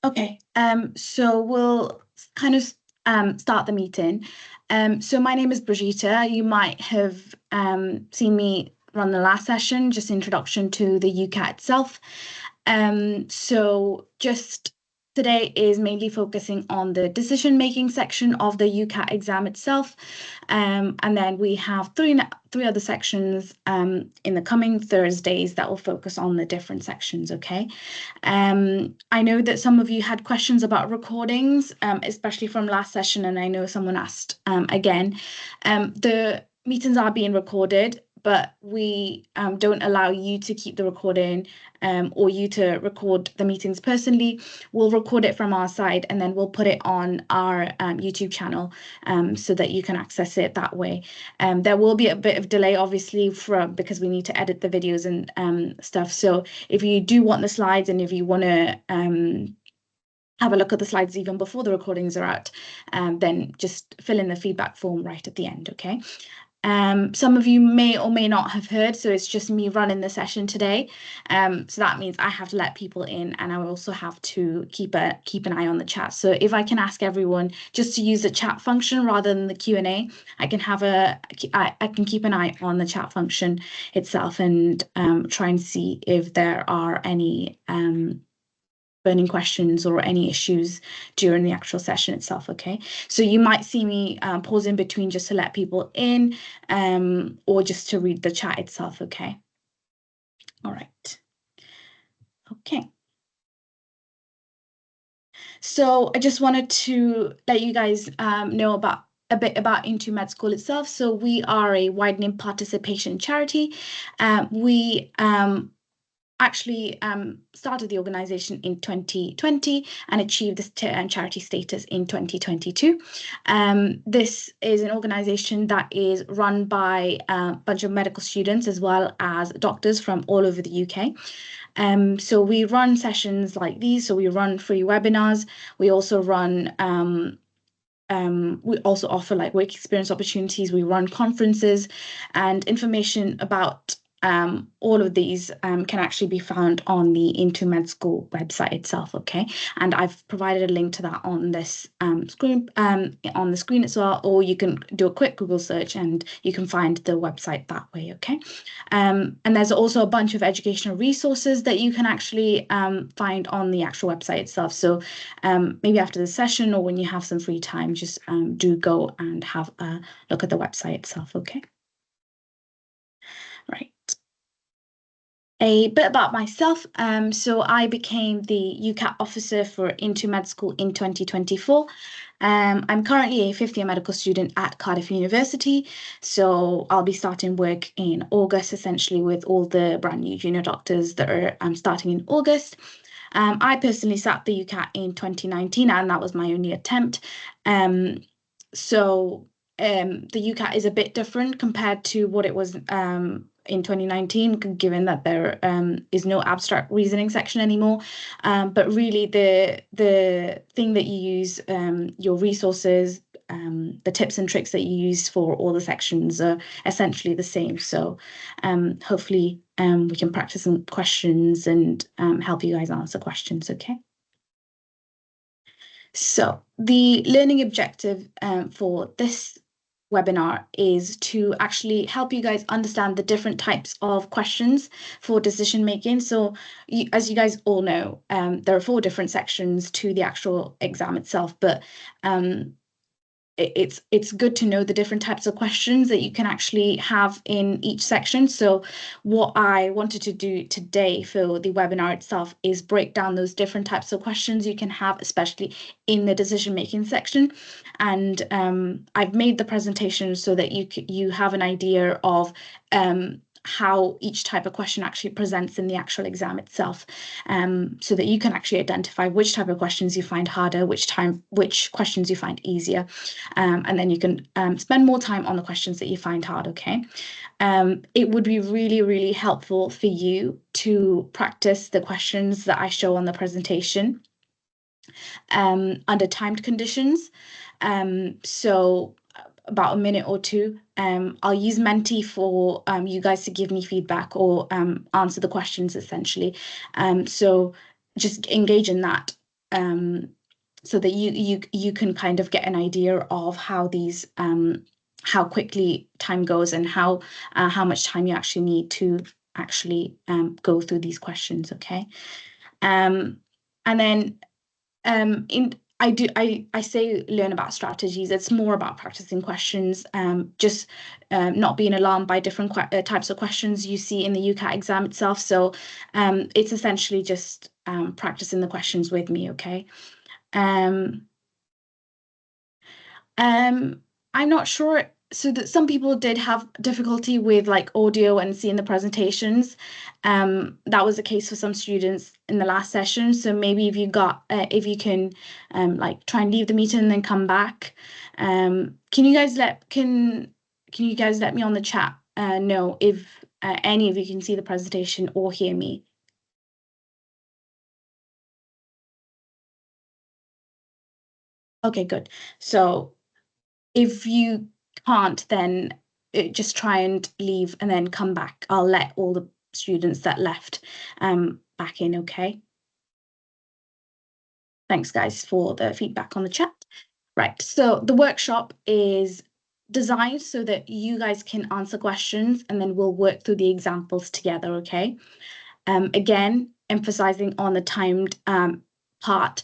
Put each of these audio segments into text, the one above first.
Okay, so we'll kind of start the meeting. So my name is Brigitte. You might have seen me run the last session, just introduction to the UCAT itself. So just today is mainly focusing on the decision-making section of the UCAT exam itself. And then we have three other sections in the coming Thursdays that will focus on the different sections, okay? I know that some of you had questions about recordings, especially from last session, and I know someone asked again. The meetings are being recorded, but we don't allow you to keep the recording or you to record the meetings personally. We'll record it from our side and then we'll put it on our YouTube channel so that you can access it that way. There will be a bit of delay, obviously, because we need to edit the videos and stuff. So if you do want the slides and if you want to have a look at the slides even before the recordings are out, then just fill in the feedback form right at the end, okay? Some of you may or may not have heard, so it's just me running the session today. So that means I have to let people in, and I also have to keep an eye on the chat. So if I can ask everyone just to use the chat function rather than the Q&A, I can keep an eye on the chat function itself and try and see if there are any burning questions or any issues during the actual session itself, okay? So you might see me pause in between just to let people in or just to read the chat itself, okay? All right. Okay. So I just wanted to let you guys know about a bit about In2MedSchool itself. So we are a widening participation charity. We actually started the organization in 2020 and achieved this charity status in 2022. This is an organization that is run by a bunch of medical students as well as doctors from all over the UK. So we run sessions like these. So we run free webinars. We also run we also offer like work experience opportunities. We run conferences, and information about all of these can actually be found on the In2MedSchool website itself, okay? And I've provided a link to that on this screen, on the screen as well, or you can do a quick Google search and you can find the website that way, okay? And there's also a bunch of educational resources that you can actually find on the actual website itself. So maybe after the session or when you have some free time, just do go and have a look at the website itself, okay? Right. A bit about myself. So I became the UCAT officer for In2MedSchool in 2024. I'm currently a fifth-year medical student at Cardiff University, so I'll be starting work in August, essentially, with all the brand new junior doctors that are starting in August. I personally sat the UCAT in 2019, and that was my only attempt. So the UCAT is a bit different compared to what it was in 2019, given that there is no abstract reasoning section anymore. But really the thing that you use, your resources, the tips and tricks that you use for all the sections are essentially the same. So hopefully we can practice some questions and help you guys answer questions, okay? So the learning objective for this webinar is to actually help you guys understand the different types of questions for decision making. So as you guys all know, there are 4 different sections to the actual exam itself, but it's good to know the different types of questions that you can actually have in each section. So what I wanted to do today for the webinar itself is break down those different types of questions you can have, especially in the decision-making section. And I've made the presentation so that you have an idea of how each type of question actually presents in the actual exam itself, so that you can actually identify which type of questions you find harder, which questions you find easier, and then you can spend more time on the questions that you find hard, okay? It would be really, really helpful for you to practice the questions that I show on the presentation under timed conditions. So about a minute or two. I'll use Menti for you guys to give me feedback or answer the questions essentially. So just engage in that so that you can kind of get an idea of how these how quickly time goes and how much time you actually need to actually go through these questions. Okay, and then I say learn about strategies. It's more about practicing questions, just not being alarmed by different types of questions you see in the UCAT exam itself. So it's essentially just practicing the questions with me, okay? I'm not sure. So that some people did have difficulty with like audio and seeing the presentations. That was the case for some students in the last session. So maybe if you can like try and leave the meeting and then come back. Can you guys let me on the chat know if any of you can see the presentation or hear me? Okay, good. So if you can't, then just try and leave and then come back. I'll let all the students that left back in, okay? Thanks, guys, for the feedback on the chat. Right, so the workshop is designed so that you guys can answer questions and then we'll work through the examples together, okay? Again, emphasizing on the timed part.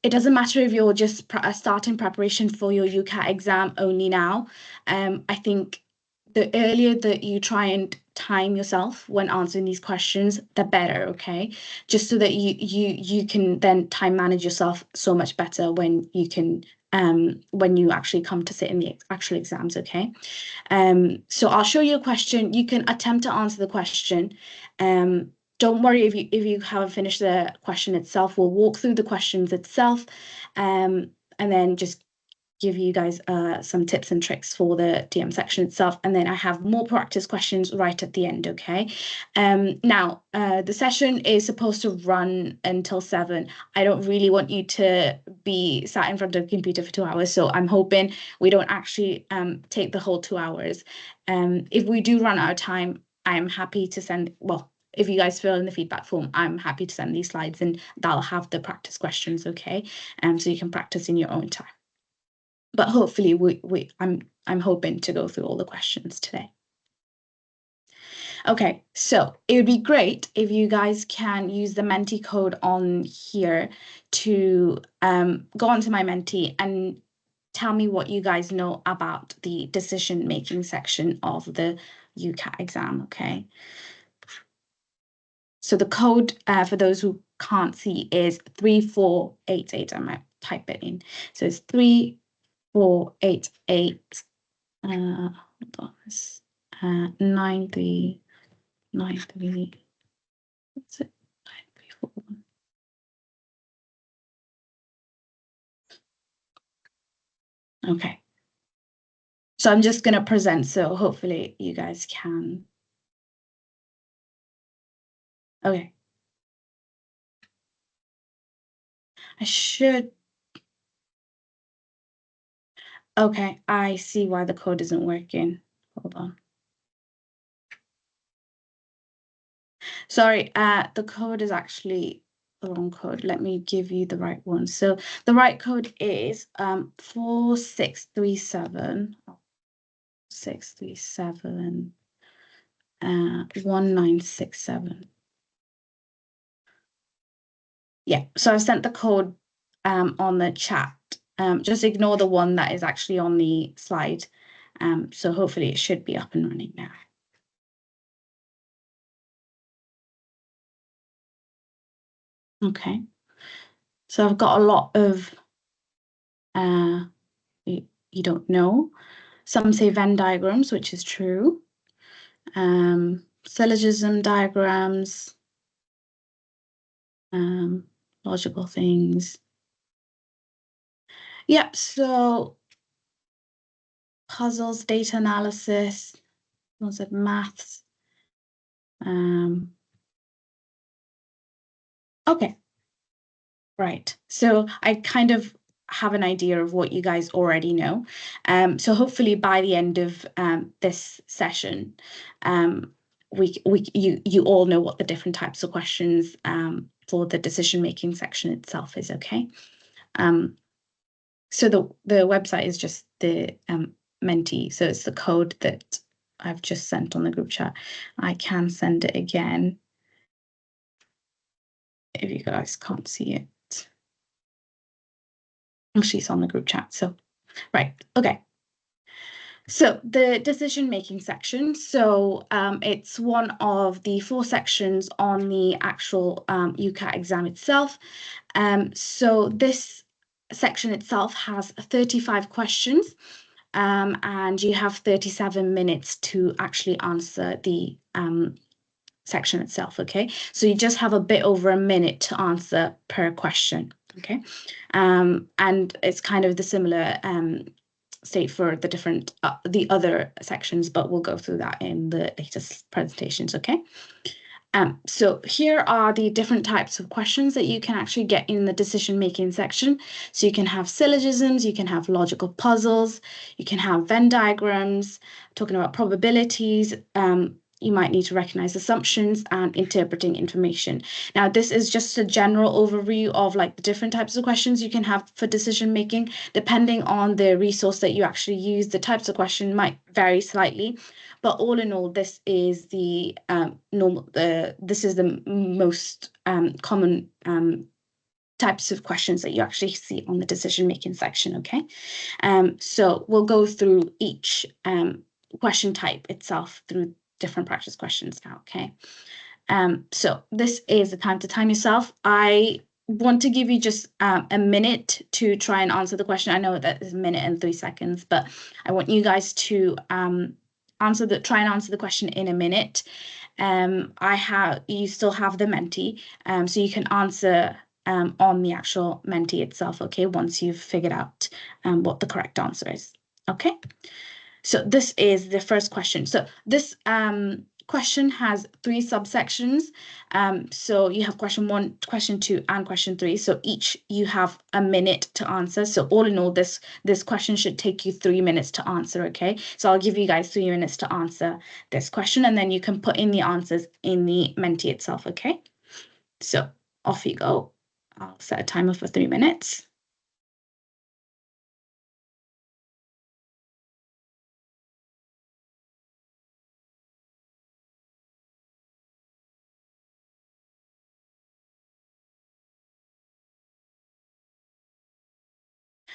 It doesn't matter if you're just starting preparation for your UCAT exam only now. I think the earlier that you try and time yourself when answering these questions, the better, okay? Just so that you can then time manage yourself so much better when you actually come to sit in the actual exams, okay? So I'll show you a question. You can attempt to answer the question. Don't worry if you haven't finished the question itself. We'll walk through the questions itself, and then just give you guys some tips and tricks for the DM section itself. And then I have more practice questions right at the end, okay? Now, the session is supposed to run until 7. I don't really want you to be sat in front of a computer for 2 hours, so I'm hoping we don't actually take the whole 2 hours. If we do run out of time, I'm happy to send, well, if you guys fill in the feedback form, I'm happy to send these slides and that'll have the practice questions, okay? So you can practice in your own time. But hopefully I'm hoping to go through all the questions today. Okay, so it would be great if you guys can use the Mentee code on here to go onto my Mentee and tell me what you guys know about the decision-making section of the UCAT exam, okay? So the code for those who can't see is 3488. I might type it in. So it's 3488. Hold on, 9393. What's it? 9341. Okay. So I'm just going to present, so hopefully you guys can. Okay. I should. Okay, I see why the code isn't working. Hold on. Sorry, the code is actually the wrong code. Let me give you the right one. So the right code is 4637 1967. Yeah, so I've sent the code on the chat. Just ignore the one that is actually on the slide. So hopefully it should be up and running now. Okay. So I've got a lot of you don't know. Some say Venn diagrams, which is true. Syllogism diagrams, logical things. Yep, so puzzles, data analysis, lots of maths. Okay, right. So I kind of have an idea of what you guys already know. So hopefully by the end of this session, you all know what the different types of questions for the decision-making section itself is, okay? So the website is just the Mentee. So it's the code that I've just sent on the group chat. I can send it again if you guys can't see it. Actually, it's on the group chat. So, right, okay. So the decision-making section, so it's one of the 4 sections on the actual UCAT exam itself. So this section itself has 35 questions, and you have 37 minutes to actually answer the section itself, okay? So you just have a bit over a minute to answer per question, okay? And it's kind of the similar state for the different, the other sections, but we'll go through that in the latest presentations, okay? So here are the different types of questions that you can actually get in the decision-making section. So you can have syllogisms, you can have logical puzzles, you can have Venn diagrams, talking about probabilities, you might need to recognize assumptions and interpreting information. Now, this is just a general overview of like the different types of questions you can have for decision making. Depending on the resource that you actually use, the types of question might vary slightly. But all in all, this is the this is the most common types of questions that you actually see on the decision-making section, okay? So we'll go through each question type itself through different practice questions now, okay? So this is the time to time yourself. I want to give you just a minute to try and answer the question. I know that is a minute and 3 seconds, but I want you guys to try and answer the question in a minute. You still have the Mentee, so you can answer on the actual Mentee itself, okay, once you've figured out what the correct answer is, okay? So this is the first question. So this question has 3 subsections. So you have question 1, question 2, and question 3. So each you have a minute to answer. So all in all, this question should take you 3 minutes to answer, okay? So I'll give you guys 3 minutes to answer this question, and then you can put in the answers in the Mentee itself, okay? So off you go. I'll set a timer for 3 minutes.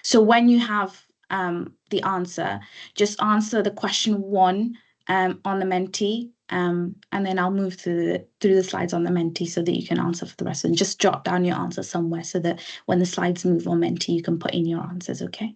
So when you have the answer, just answer the question 1 on the Mentee, and then I'll move through the slides on the Mentee so that you can answer for the rest. And just jot down your answer somewhere so that when the slides move on Mentee, you can put in your answers, okay?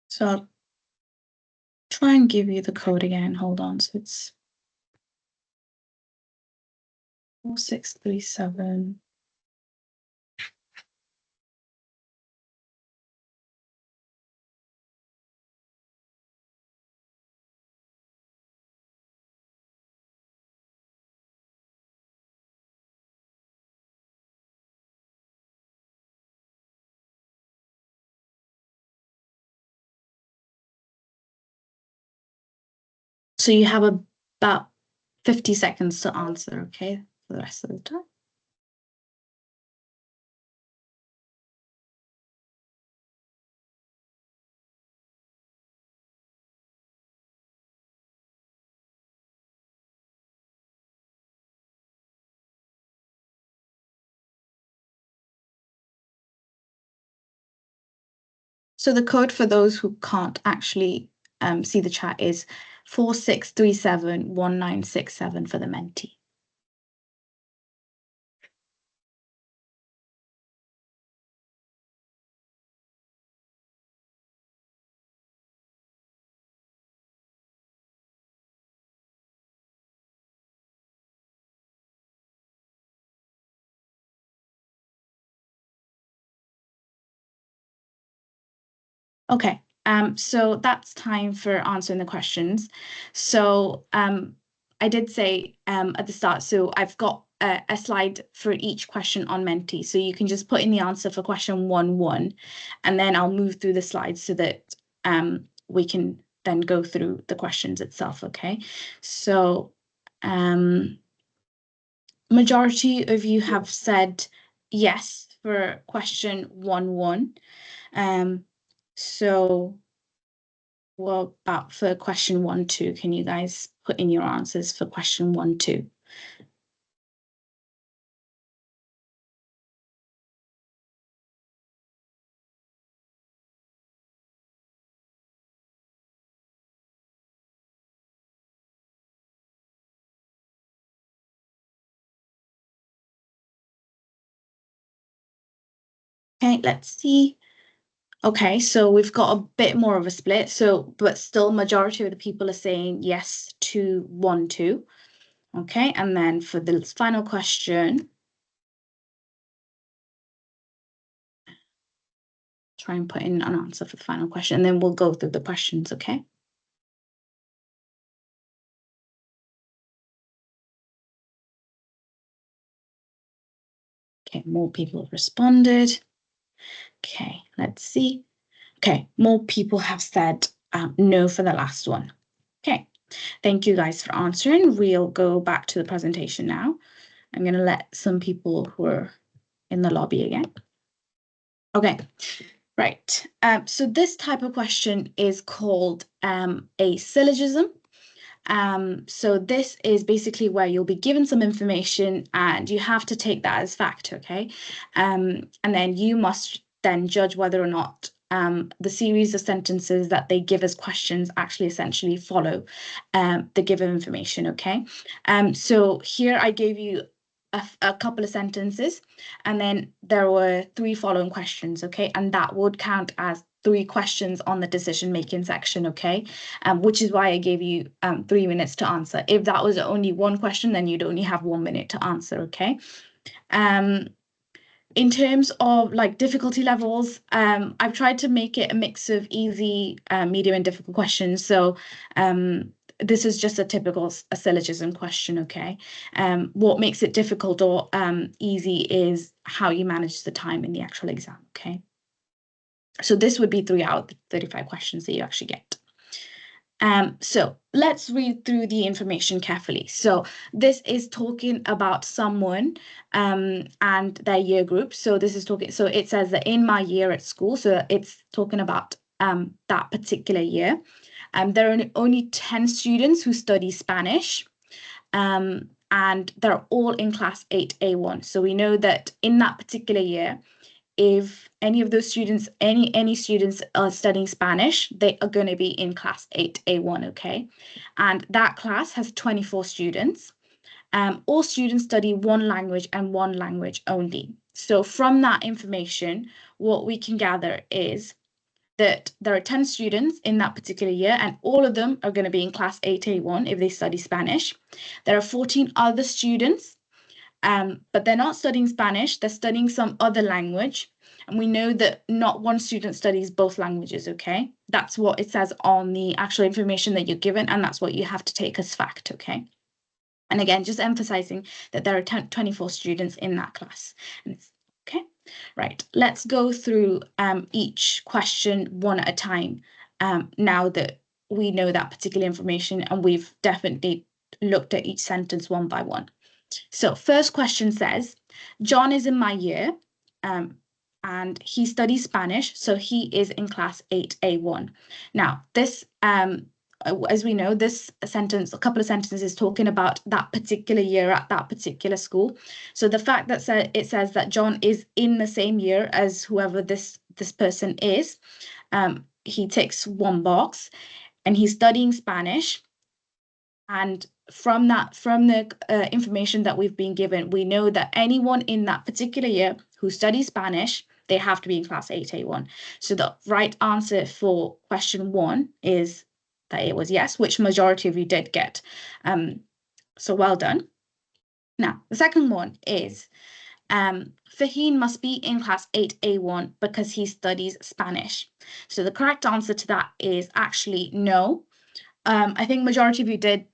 So I'll try and give you the code again. Hold on. So it's 4637. So you have about 50 seconds to answer, okay, for the rest of the time. So the code for those who can't actually see the chat is 46371967 for the Mentee. Okay, so that's time for answering the questions. So I did say at the start, so I've got a slide for each question on Mentee. So you can just put in the answer for question 1, and then I'll move through the slides so that we can then go through the questions itself, okay? So majority of you have said yes for question 1. So what about for question 1, 2? Can you guys put in your answers for question 1, 2? Okay, let's see. Okay, so we've got a bit more of a split. So, but still majority of the people are saying yes to 1, 2. Okay, and then for the final question, try and put in an answer for the final question, and then we'll go through the questions, okay? Okay, more people have responded. Okay, let's see. Okay, more people have said no for the last one. Okay, thank you guys for answering. We'll go back to the presentation now. I'm going to let some people who are in the lobby again. Okay, right. So this type of question is called a syllogism. So this is basically where you'll be given some information and you have to take that as fact, okay? And then you must then judge whether or not the series of sentences that they give as questions actually essentially follow the given information, okay? So here I gave you a couple of sentences, and then there were 3 following questions, okay? And that would count as 3 questions on the decision-making section, okay? Which is why I gave you 3 minutes to answer. If that was only 1 question, then you'd only have 1 minute to answer, okay? In terms of like difficulty levels, I've tried to make it a mix of easy, medium, and difficult questions. So this is just a typical syllogism question, okay? What makes it difficult or easy is how you manage the time in the actual exam, okay? So this would be 3 out of 35 questions that you actually get. So let's read through the information carefully. So this is talking about someone and their year group. So this is talking, so it says that in my year at school, so it's talking about that particular year. There are only 10 students who study Spanish, and they're all in class 8A1. So we know that in that particular year, if any of those students, any students are studying Spanish, they are going to be in class 8A1, okay? And that class has 24 students. All students study one language and one language only. So from that information, what we can gather is that there are 10 students in that particular year, and all of them are going to be in class 8A1 if they study Spanish. There are 14 other students, but they're not studying Spanish, they're studying some other language. And we know that not one student studies both languages, okay? That's what it says on the actual information that you're given, and that's what you have to take as fact, okay? And again, just emphasizing that there are 24 students in that class. Okay, right, let's go through each question one at a time now that we know that particular information, and we've definitely looked at each sentence one by one. So first question says, John is in my year and he studies Spanish, so he is in class 8A1. Now, this, as we know, this sentence, a couple of sentences talking about that particular year at that particular school. So the fact that it says that John is in the same year as whoever this person is, he ticks one box and he's studying Spanish. And from the information that we've been given, we know that anyone in that particular year who studies Spanish, they have to be in class 8A1. So the right answer for question 1 is that it was yes, which majority of you did get. So well done. Now, the second one is Faheen must be in class 8A1 because he studies Spanish. So the correct answer to that is actually no. I think majority of you did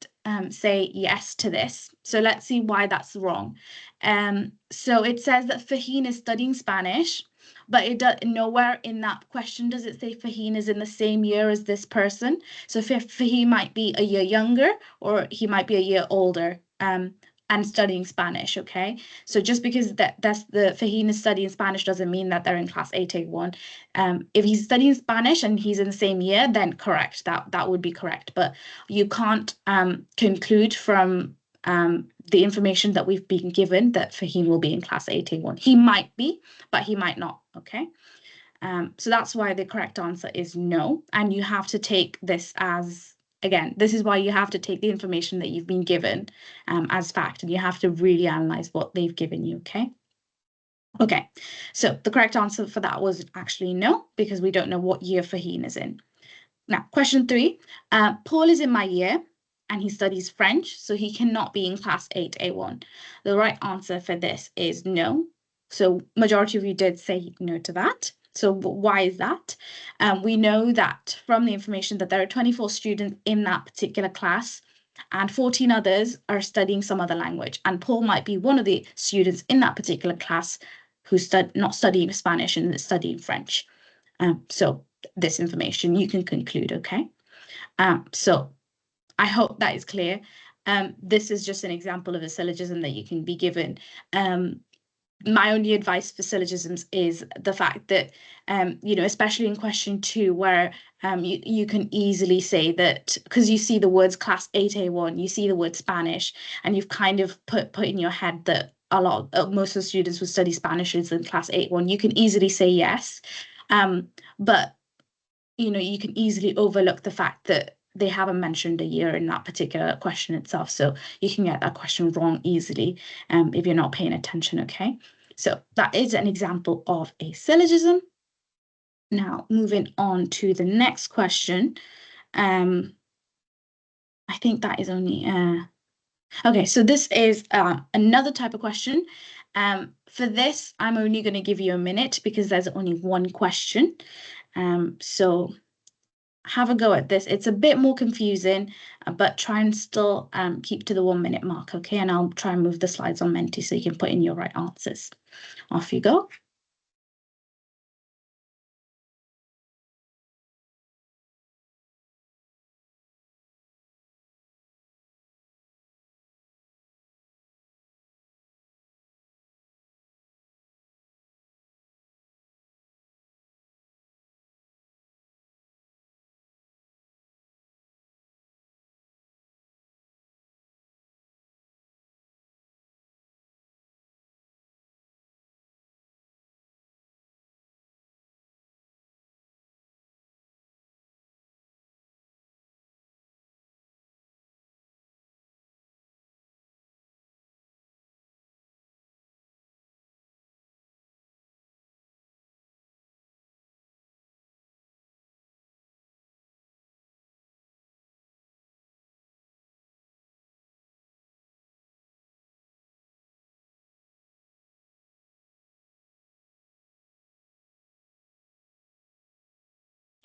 say yes to this. So let's see why that's wrong. So it says that Faheen is studying Spanish, but it does nowhere in that question does it say Faheen is in the same year as this person. So Faheen might be a year younger or he might be a year older. And studying Spanish, okay? So just because that's the Faheen is studying Spanish doesn't mean that they're in class 8A1. If he's studying Spanish and he's in the same year, then correct, that would be correct. But you can't conclude from the information that we've been given that Faheen will be in class 8A1. He might be, but he might not, okay? So that's why the correct answer is no. And you have to take this as, again, this is why you have to take the information that you've been given as fact, and you have to really analyze what they've given you, okay? Okay, so the correct answer for that was actually no, because we don't know what year Faheen is in. Now, question 3, Paul is in my year and he studies French, so he cannot be in class 8A1. The right answer for this is no. So majority of you did say no to that. So why is that? We know that from the information that there are 24 students in that particular class and 14 others are studying some other language. And Paul might be one of the students in that particular class who's not studying Spanish and studying French. So this information you can conclude, okay? So I hope that is clear. This is just an example of a syllogism that you can be given. My only advice for syllogisms is the fact that, especially in question 2, where you can easily say that, because you see the words class 8A1, you see the word Spanish, and you've kind of put in your head that most of the students who study Spanish is in class 8A1. You can easily say yes, but you can easily overlook the fact that they haven't mentioned a year in that particular question itself. So you can get that question wrong easily if you're not paying attention, okay? So that is an example of a syllogism. Now, moving on to the next question. I think that is only... okay, so this is another type of question. For this, I'm only going to give you a minute because there's only one question. So have a go at this. It's a bit more confusing, but try and still keep to the 1 minute mark, okay? And I'll try and move the slides on Menti so you can put in your right answers. Off you go.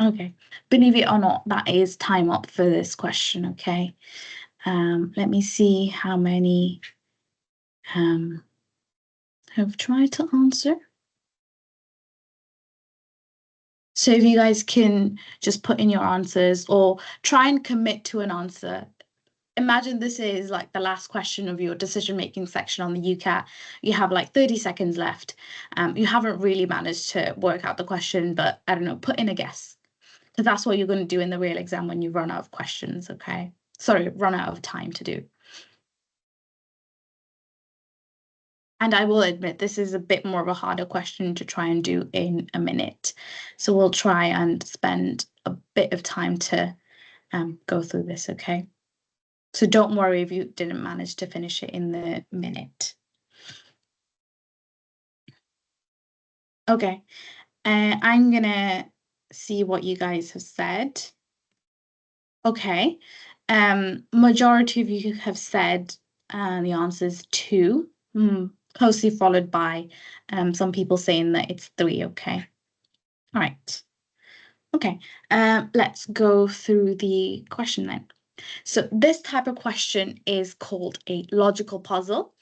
Okay, believe it or not, that is time up for this question, okay? Let me see how many have tried to answer. So if you guys can just put in your answers or try and commit to an answer. Imagine this is like the last question of your decision-making section on the UCAT. You have like 30 seconds left. You haven't really managed to work out the question, but I don't know, put in a guess. Because that's what you're going to do in the real exam when you run out of questions, okay? Sorry, run out of time to do. And I will admit, this is a bit more of a harder question to try and do in a minute. So we'll try and spend a bit of time to go through this, okay? So don't worry if you didn't manage to finish it in the minute. Okay, I'm gonna see what you guys have said. Okay, majority of you have said the answer is 2, closely followed by some people saying that it's 3, okay? All right. Okay, let's go through the question then. So this type of question is called a logical puzzle.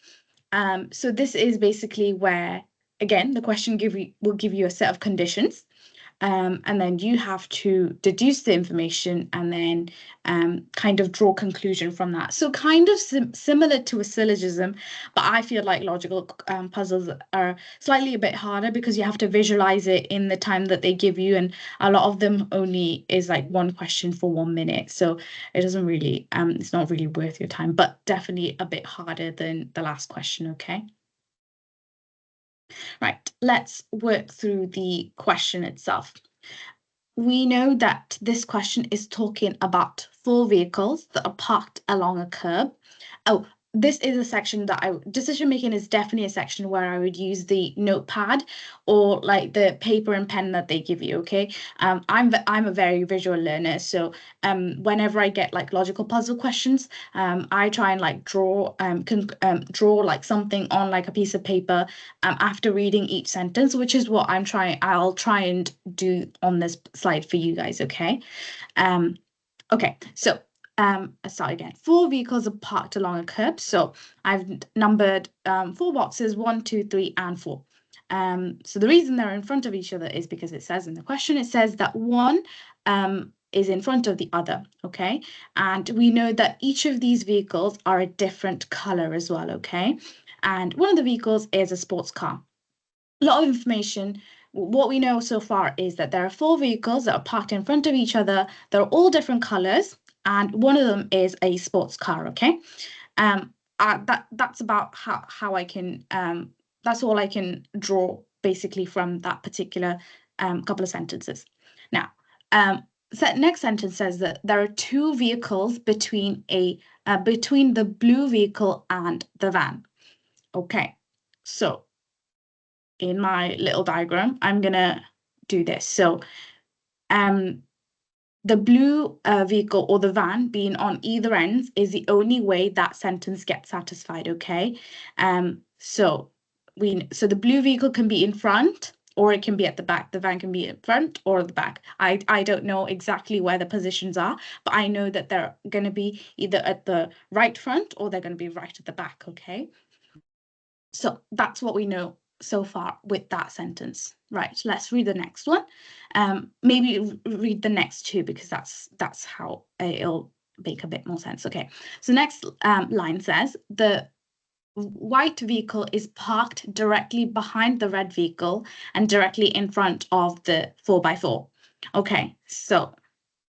So this is basically where, again, the question will give you a set of conditions, and then you have to deduce the information and then kind of draw conclusion from that. So kind of similar to a syllogism, but I feel like logical puzzles are slightly a bit harder because you have to visualize it in the time that they give you, and a lot of them only is like one question for 1 minute. So it doesn't really, it's not really worth your time, but definitely a bit harder than the last question, okay? Right, let's work through the question itself. We know that this question is talking about 4 vehicles that are parked along a curb. Oh, this is a section that decision making is definitely a section where I would use the notepad or like the paper and pen that they give you, okay? I'm a very visual learner, so whenever I get like logical puzzle questions, I try and like draw like something on like a piece of paper after reading each sentence, which is what I'll try and do on this slide for you guys, okay? Okay, so let's start again. 4 vehicles are parked along a curb. So I've numbered 4 boxes, 1, 2, 3, and 4. So the reason they're in front of each other is because it says in the question, it says that one is in front of the other, okay? And we know that each of these vehicles are a different color as well, okay? And one of the vehicles is a sports car. A lot of information. What we know so far is that there are 4 vehicles that are parked in front of each other. They're all different colors, and one of them is a sports car, okay? That's about how I can, that's all I can draw basically from that particular couple of sentences. Now, next sentence says that there are 2 vehicles between the blue vehicle and the van. Okay, so in my little diagram, I'm gonna do this. So the blue vehicle or the van being on either ends is the only way that sentence gets satisfied, okay? So the blue vehicle can be in front or it can be at the back. The van can be in front or at the back. I don't know exactly where the positions are, but I know that they're going to be either at the right front or they're going to be right at the back, okay? So that's what we know so far with that sentence. Right, let's read the next one. Maybe read the next 2 because that's how it'll make a bit more sense. Okay, so next line says, the white vehicle is parked directly behind the red vehicle and directly in front of the 4x4. Okay, so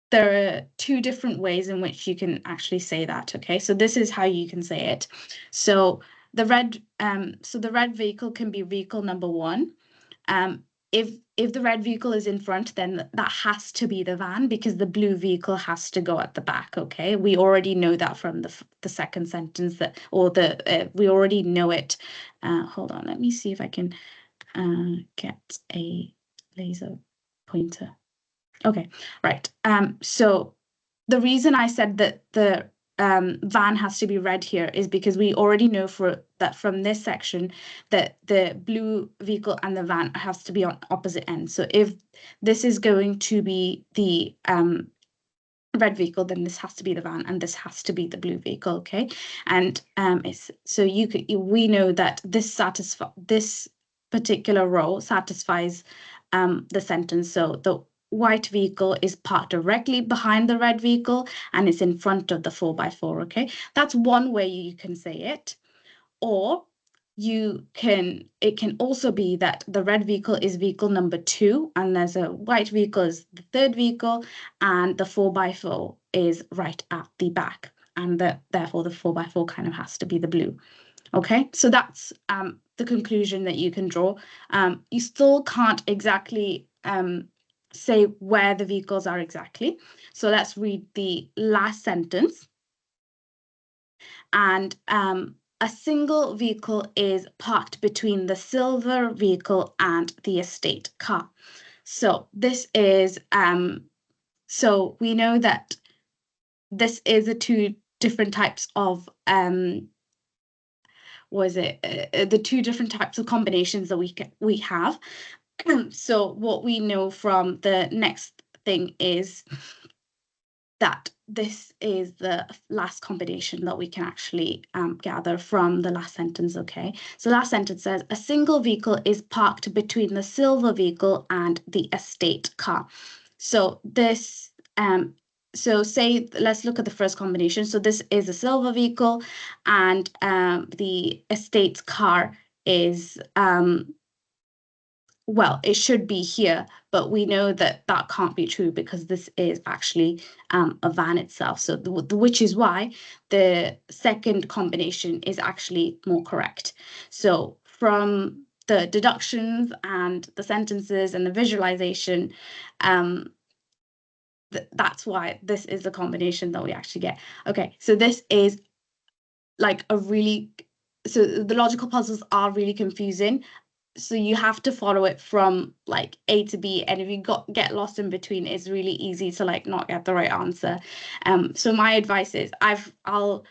there are 2 different ways in which you can actually say that, okay? So this is how you can say it. So the red vehicle can be vehicle number 1. If the red vehicle is in front, then that has to be the van because the blue vehicle has to go at the back, okay? We already know that from the second sentence we already know it. Hold on, let me see if I can get a laser pointer. Okay, right. So the reason I said that the van has to be red here is because we already know from this section that the blue vehicle and the van has to be on opposite ends. So if this is going to be the red vehicle, then this has to be the van and this has to be the blue vehicle, okay? And we know that this particular row satisfies the sentence. So the white vehicle is parked directly behind the red vehicle and it's in front of the 4x4, okay? That's one way you can say it. Or it can also be that the red vehicle is vehicle number 2 and there's a white vehicle is the 3rd vehicle and the 4x4 is right at the back and therefore the 4x4 kind of has to be the blue. Okay, so that's the conclusion that you can draw. You still can't exactly say where the vehicles are exactly. So let's read the last sentence. And a single vehicle is parked between the silver vehicle and the estate car. So this is, so we know that this is the two different types of, the two different types of combinations that we have. So what we know from the next thing is that this is the last combination that we can actually gather from the last sentence, okay? So last sentence says, a single vehicle is parked between the silver vehicle and the estate car. So this, so say, let's look at the first combination. So this is a silver vehicle and the estate car is, well, it should be here, but we know that that can't be true because this is actually a van itself. So which is why the second combination is actually more correct. So from the deductions and the sentences and the visualization, that's why this is the combination that we actually get. Okay, so this is like a really, so the logical puzzles are really confusing. So you have to follow it from like A to B, and if you get lost in between, it's really easy to like not get the right answer. So my advice is I'll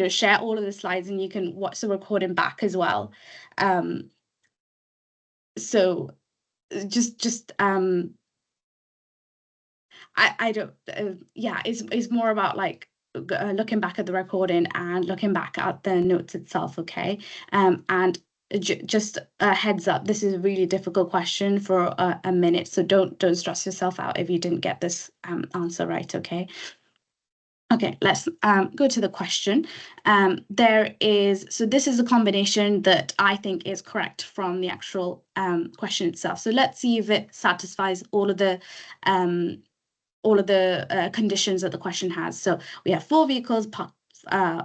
share all of the slides and you can watch the recording back as well. So just I don't yeah, it's more about like looking back at the recording and looking back at the notes itself, okay? And just a heads up, this is a really difficult question for a minute, so don't stress yourself out if you didn't get this answer right, okay? Okay, let's go to the question. So this is a combination that I think is correct from the actual question itself. So let's see if it satisfies all of the conditions that the question has. So we have 4 vehicles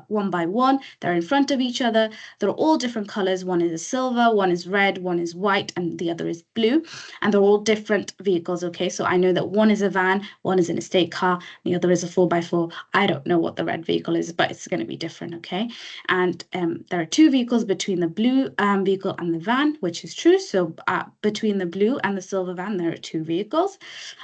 one by one. They're in front of each other. They're all different colors. One is a silver, one is red, one is white, and the other is blue. And they're all different vehicles, okay? So I know that one is a van, one is an estate car, the other is a 4x4. I don't know what the red vehicle is, but it's going to be different, okay? And there are 2 vehicles between the blue vehicle and the van, which is true. So between the blue and the silver van, there are 2 vehicles.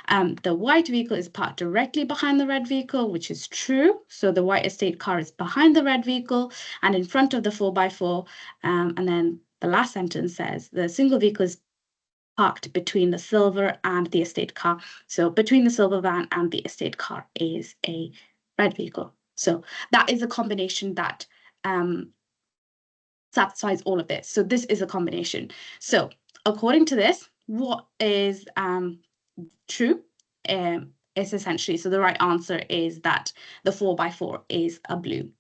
The white vehicle is parked directly behind the red vehicle, which is true. So the white estate car is behind the red vehicle and in front of the 4x4. And then the last sentence says the single vehicle is parked between the silver and the estate car. So between the silver van and the estate car is a red vehicle. So that is a combination that satisfies all of this. So this is a combination. So according to this, what is true is essentially, so the right answer is that the 4x4 is a blue.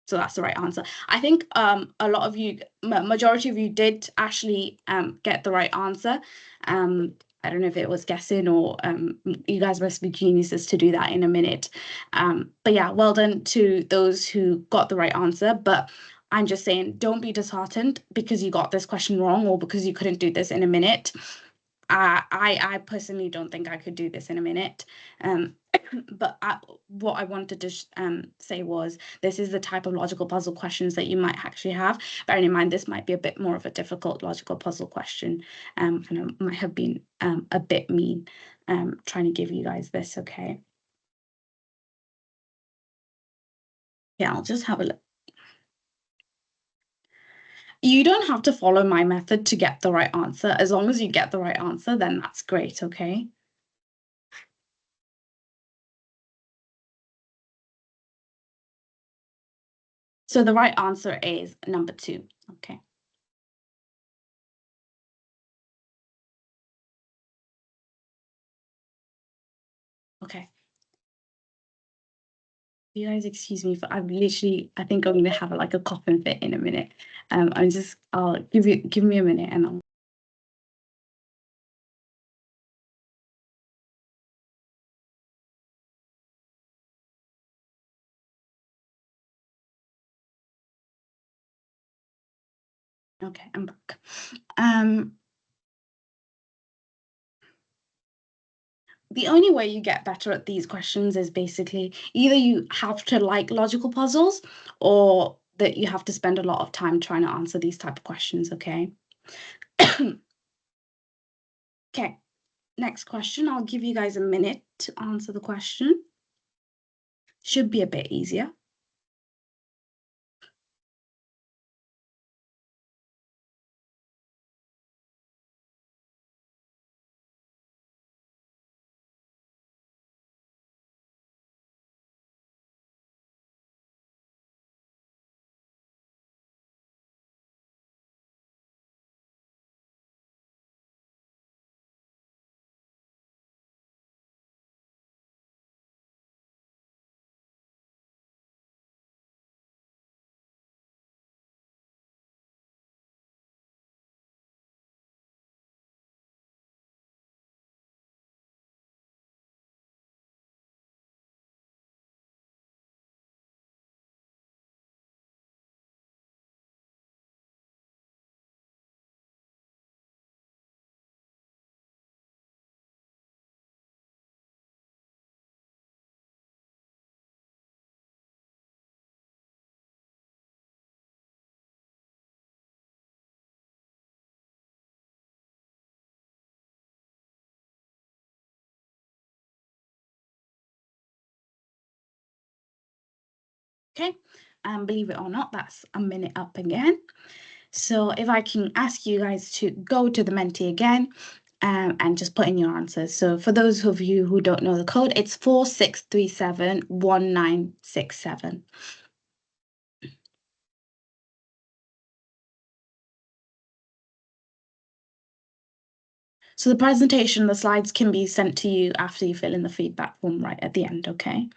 So that's the right answer. I think a lot of you, majority of you did actually get the right answer. I don't know if it was guessing or you guys must be geniuses to do that in a minute. But yeah, well done to those who got the right answer. But I'm just saying, don't be disheartened because you got this question wrong or because you couldn't do this in a minute. I personally don't think I could do this in a minute. But what I wanted to say was this is the type of logical puzzle questions that you might actually have. Bearing in mind, this might be a bit more of a difficult logical puzzle question. And I might have been a bit mean trying to give you guys this, okay? Yeah, I'll just have a look. You don't have to follow my method to get the right answer. As long as you get the right answer, then that's great, okay? So the right answer is number 2, okay? Okay. You guys excuse me for I think I'm gonna have like a coughing fit in a minute. I'll give me a minute and I'll Okay, I'm back. The only way you get better at these questions is basically either you have to like logical puzzles or that you have to spend a lot of time trying to answer these type of questions, okay? Okay, next question. I'll give you guys a minute to answer the question. Should be a bit easier. Okay, believe it or not, that's a minute up again. So if I can ask you guys to go to the Mentee again and just put in your answers. So for those of you who don't know the code, it's 46371967. So the presentation, the slides can be sent to you after you fill in the feedback form right at the end, okay?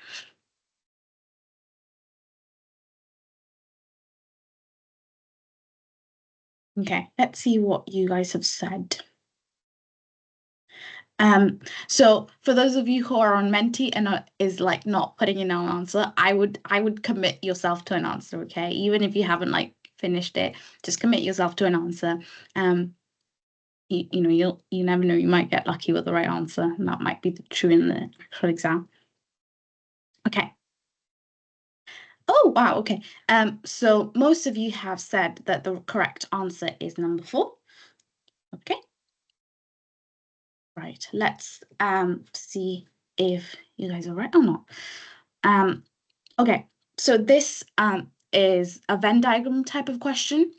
Okay, let's see what you guys have said. So for those of you who are on Menti and is like not putting in an answer, I would commit yourself to an answer, okay? Even if you haven't like finished it, just commit yourself to an answer. You know, you never know, you might get lucky with the right answer, and that might be true in the actual exam. Okay. Oh wow, okay. So most of you have said that the correct answer is number 4. Okay. Right, let's see if you guys are right or not. Okay, so this is a Venn diagram type of question.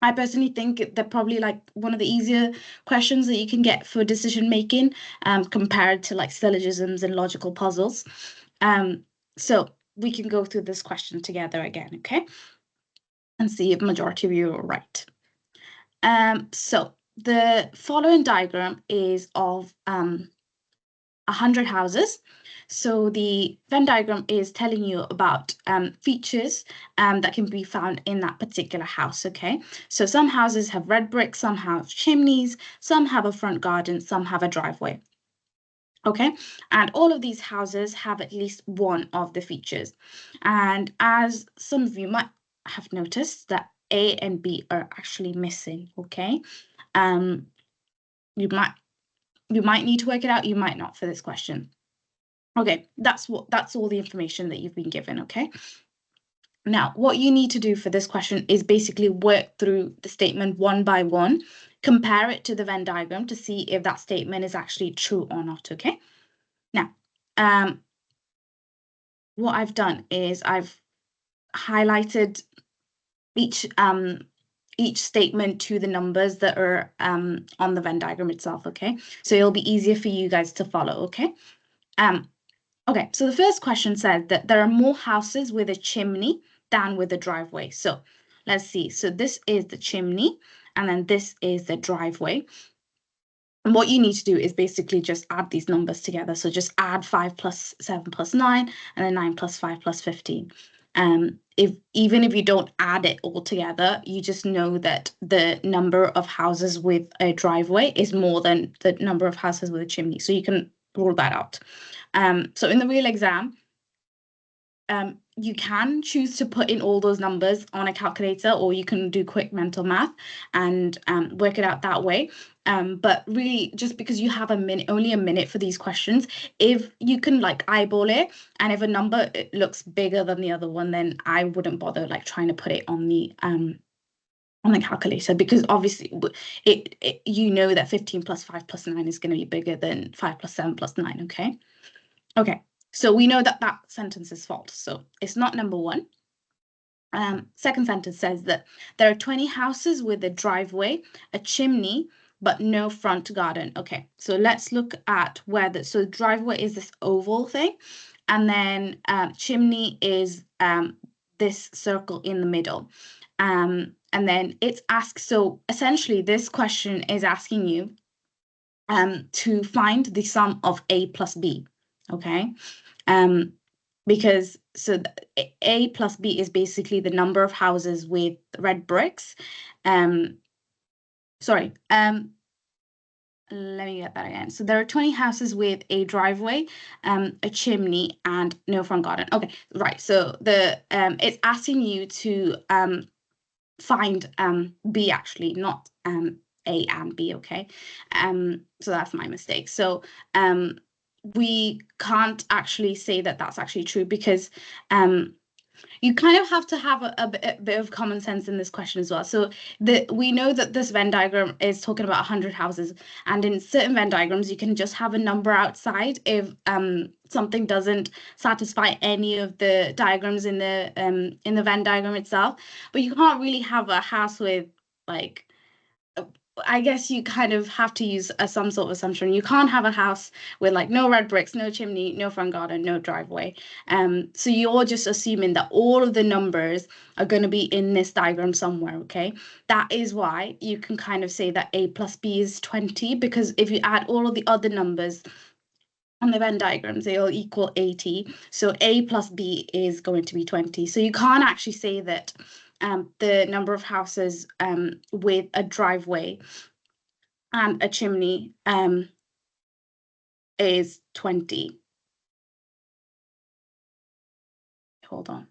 I personally think they're probably like one of the easier questions that you can get for decision making compared to like syllogisms and logical puzzles. So we can go through this question together again, okay? And see if majority of you are right. So the following diagram is of 100 houses. So the Venn diagram is telling you about features that can be found in that particular house, okay? So some houses have red brick, some have chimneys, some have a front garden, some have a driveway, okay? And all of these houses have at least one of the features. And as some of you might have noticed that A and B are actually missing, okay? Um, you might need to work it out, you might not for this question. Okay, that's all the information that you've been given, okay? Now, what you need to do for this question is basically work through the statement one by one, compare it to the Venn diagram to see if that statement is actually true or not, okay? Now, what I've done is I've highlighted each statement to the numbers that are on the Venn diagram itself, okay? So it'll be easier for you guys to follow, okay? Okay, so the first question says that there are more houses with a chimney than with a driveway. So let's see. So this is the chimney, and then this is the driveway. And what you need to do is basically just add these numbers together. So just add 5 plus 7 plus 9, and then 9 plus 5 plus 15. Even if you don't add it all together, you just know that the number of houses with a driveway is more than the number of houses with a chimney. So you can rule that out. So in the real exam, you can choose to put in all those numbers on a calculator, or you can do quick mental math and work it out that way. But really, just because you have only a minute for these questions, if you can like eyeball it, and if a number looks bigger than the other one, then I wouldn't bother like trying to put it on the calculator, because obviously you know that 15 plus 5 plus 9 is going to be bigger than 5 plus 7 plus 9, okay? Okay, so we know that that sentence is false, so it's not number one. Second sentence says that there are 20 houses with a driveway, a chimney, but no front garden. Okay, so let's look at where so driveway is this oval thing, and then chimney is this circle in the middle. And then it's asked, so essentially this question is asking you to find the sum of A plus B, okay? Because so A plus B is basically the number of houses with red bricks. Sorry, let me get that again. So there are 20 houses with a driveway, a chimney, and no front garden. Okay, right. So the it's asking you to find B, actually, not A and B, okay? So that's my mistake. So we can't actually say that that's actually true, because you kind of have to have a bit of common sense in this question as well. So we know that this Venn diagram is talking about 100 houses, and in certain Venn diagrams, you can just have a number outside if something doesn't satisfy any of the diagrams in the Venn diagram itself. But you can't really have a house with, like, I guess you kind of have to use some sort of assumption. You can't have a house with like no red bricks, no chimney, no front garden, no driveway. So you're just assuming that all of the numbers are going to be in this diagram somewhere, okay? That is why you can kind of say that A plus B is 20, because if you add all of the other numbers on the Venn diagrams, they'll equal 80. So A plus B is going to be 20. So you can't actually say that the number of houses with a driveway and a chimney is 20. Hold on.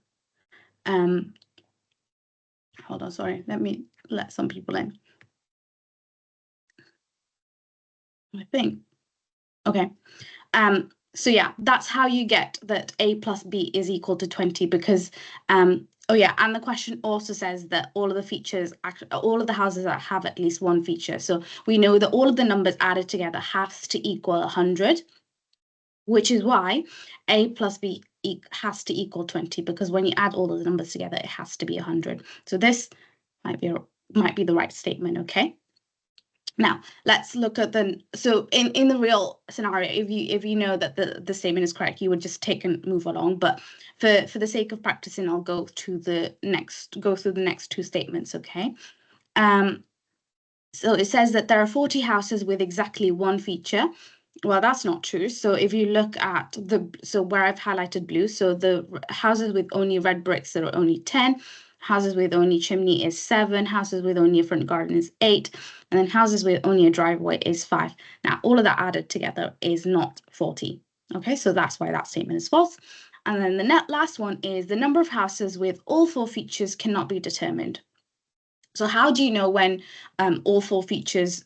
Hold on, sorry. Let me let some people in. I think. Okay. So yeah, that's how you get that A plus B is equal to 20, because oh yeah, and the question also says that all of the features, all of the houses that have at least one feature. So we know that all of the numbers added together has to equal 100, which is why A plus B has to equal 20, because when you add all of the numbers together, it has to be 100. So this might be the right statement, okay? Now let's look at so in the real scenario, if you know that the statement is correct, you would just take and move along. But for the sake of practicing, I'll go through the next two statements, okay? So it says that there are 40 houses with exactly one feature. Well, that's not true. So if you look at where I've highlighted blue, so the houses with only red bricks, there are only 10. Houses with only chimney is 7. Houses with only a front garden is 8. And then houses with only a driveway is 5. Now, all of that added together is not 40. Okay, so that's why that statement is false. And then the last one is the number of houses with all 4 features cannot be determined. So how do you know when all 4 features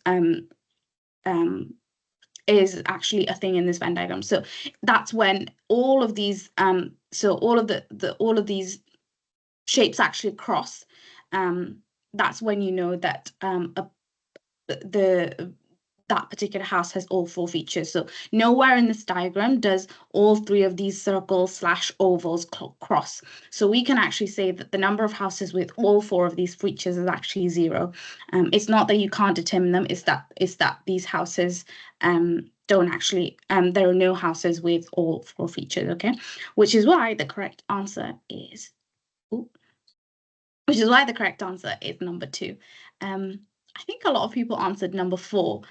is actually a thing in this Venn diagram? So that's when all of these all of these shapes actually cross. That's when you know that that particular house has all 4 features. So nowhere in this diagram does all 3 of these circles / ovals cross. So we can actually say that the number of houses with all 4 of these features is actually 0. It's not that you can't determine them, it's that these houses don't actually, there are no houses with all 4 features, okay? Which is why the correct answer is, number 2. I think a lot of people answered number 4,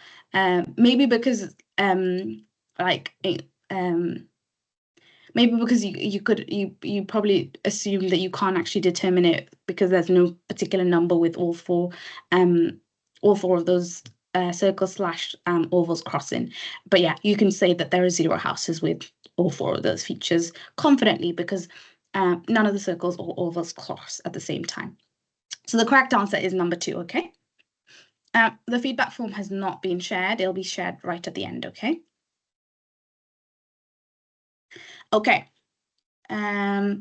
maybe because maybe because you probably assume that you can't actually determine it because there's no particular number with all 4 of those circles / ovals crossing. But yeah, you can say that there are 0 houses with all 4 of those features confidently, because none of the circles or ovals cross at the same time. So the correct answer is number 2, okay? The feedback form has not been shared. It'll be shared right at the end, okay? Okay. I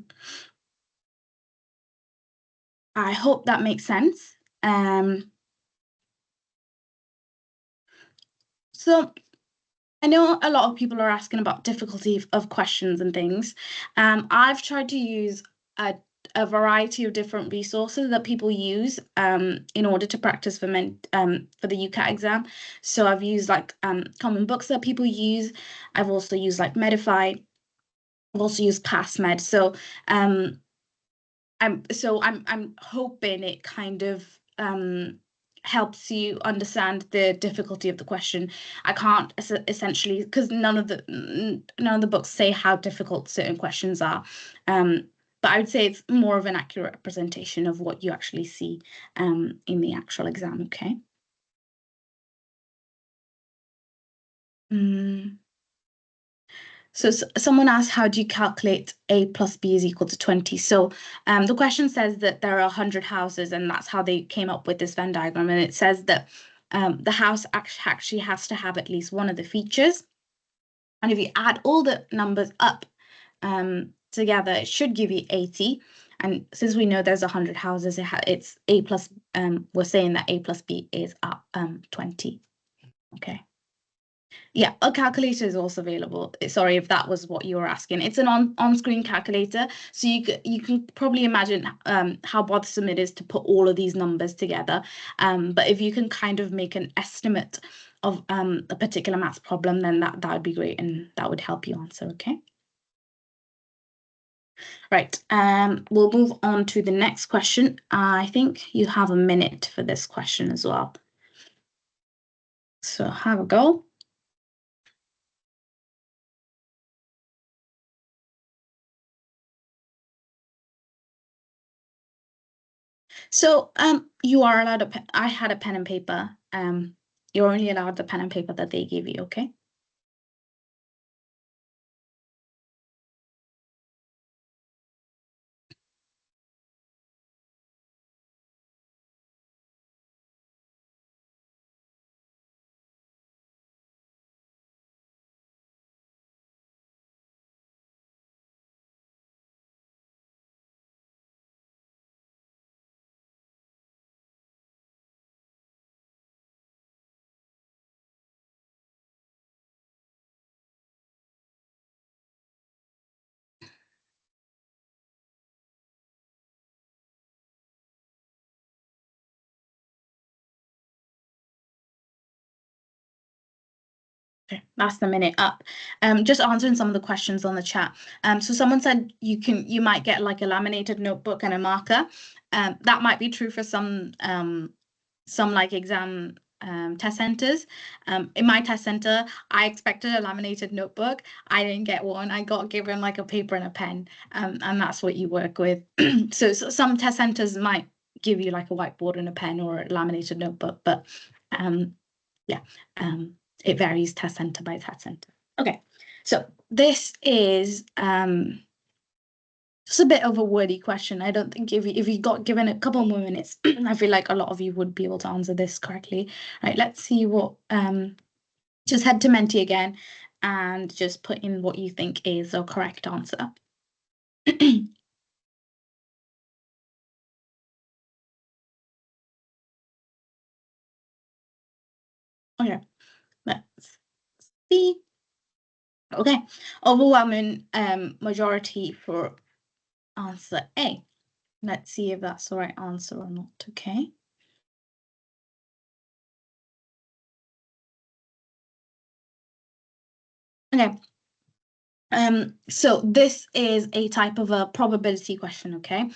hope that makes sense. So I know a lot of people are asking about difficulty of questions and things. I've tried to use a variety of different resources that people use in order to practice for the UCAT exam. So I've used like common books that people use. I've also used like Medify. I've also used PassMed. So I'm hoping it kind of helps you understand the difficulty of the question. I can't essentially, because none of the books say how difficult certain questions are. But I would say it's more of an accurate representation of what you actually see in the actual exam, okay? So someone asked, how do you calculate A plus B is equal to 20? So the question says that there are 100 houses, and that's how they came up with this Venn diagram. And it says that the house actually has to have at least one of the features. And if you add all the numbers up together, it should give you 80. And since we know there's 100 houses, it's A plus, we're saying that A plus B is 20. Okay. Yeah, a calculator is also available. Sorry if that was what you were asking. It's an on-screen calculator, so you can probably imagine how bothersome it is to put all of these numbers together. But if you can kind of make an estimate of a particular maths problem, then that would be great, and that would help you answer. Okay. Right. We'll move on to the next question. I think you have a minute for this question as well. So have a go. So you are allowed I had a pen and paper. You're only allowed the pen and paper that they give you, okay? Okay, that's the minute up. Just answering some of the questions on the chat. So someone said you might get like a laminated notebook and a marker. That might be true for some like exam test centers. In my test center, I expected a laminated notebook. I didn't get one. I got given like a paper and a pen, and that's what you work with. So some test centers might give you like a whiteboard and a pen or a laminated notebook, but yeah, it varies test center by test center. Okay, so this is just a bit of a wordy question. I don't think if you got given a couple more minutes, I feel like a lot of you would be able to answer this correctly. Right, let's see what, just head to Menti again and just put in what you think is the correct answer. Okay, let's see. Okay, overwhelming majority for answer A. Let's see if that's the right answer or not, okay? Okay. So this is a type of a probability question, okay?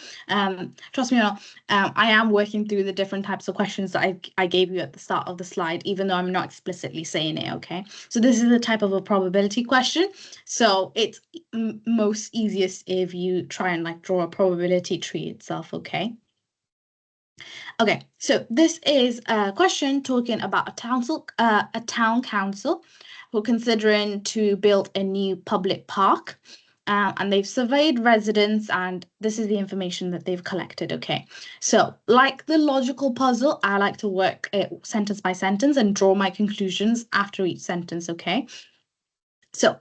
Trust me or not, I am working through the different types of questions that I gave you at the start of the slide, even though I'm not explicitly saying it, okay? So this is a type of a probability question. So it's most easiest if you try and like draw a probability tree itself, okay? Okay, so this is a question talking about a town council who are considering to build a new public park. and they've surveyed residents, and this is the information that they've collected, okay? So, like the logical puzzle, I like to work sentence by sentence and draw my conclusions after each sentence, okay? So,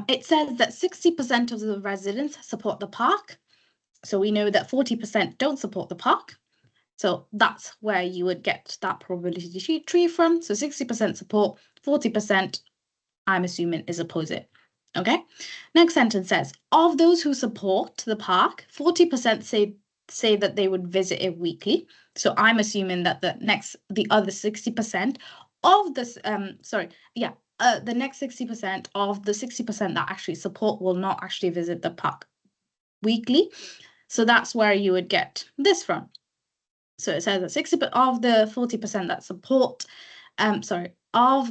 it says that 60% of the residents support the park. So we know that 40% don't support the park. So that's where you would get that probability tree from. So 60% support, 40%, I'm assuming, is oppose it. Okay. Next sentence says, of those who support the park, 40% say that they would visit it weekly. So I'm assuming that the other 60% of this, the next 60% of the 60% that actually support will not actually visit the park weekly. So that's where you would get this from. So it says that 60 of the 40% that support, of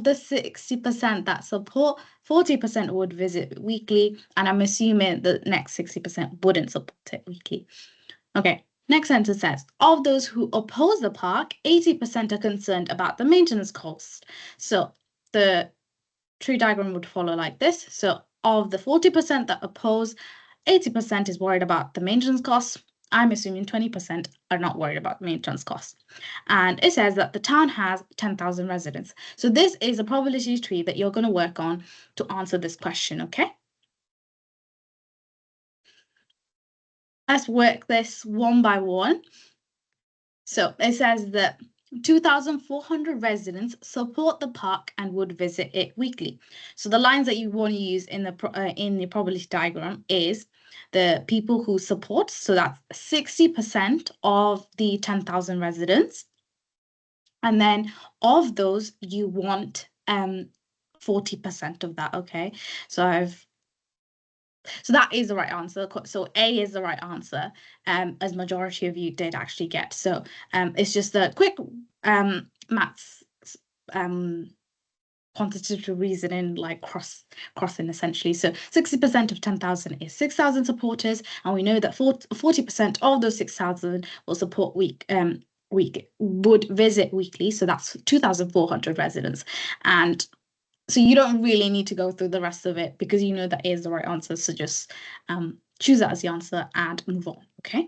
the 60% that support, 40% would visit weekly, and I'm assuming the next 60% wouldn't support it weekly. Okay, next sentence says, of those who oppose the park, 80% are concerned about the maintenance cost. So the tree diagram would follow like this. So of the 40% that oppose, 80% is worried about the maintenance costs. I'm assuming 20% are not worried about maintenance costs. And it says that the town has 10,000 residents. So this is a probability tree that you're going to work on to answer this question, okay? Let's work this one by one. So it says that 2,400 residents support the park and would visit it weekly. So the lines that you want to use in the probability diagram is the people who support. So that's 60% of the 10,000 residents. And then of those, you want 40% of that, okay? So that is the right answer. So A is the right answer, as majority of you did actually get. So it's just a quick maths quantitative reasoning, like crossing essentially. So 60% of 10,000 is 6,000 supporters, and we know that 40% of those 6,000 will support would visit weekly. So that's 2,400 residents. And so you don't really need to go through the rest of it because you know that is the right answer. So just choose that as the answer and move on, okay?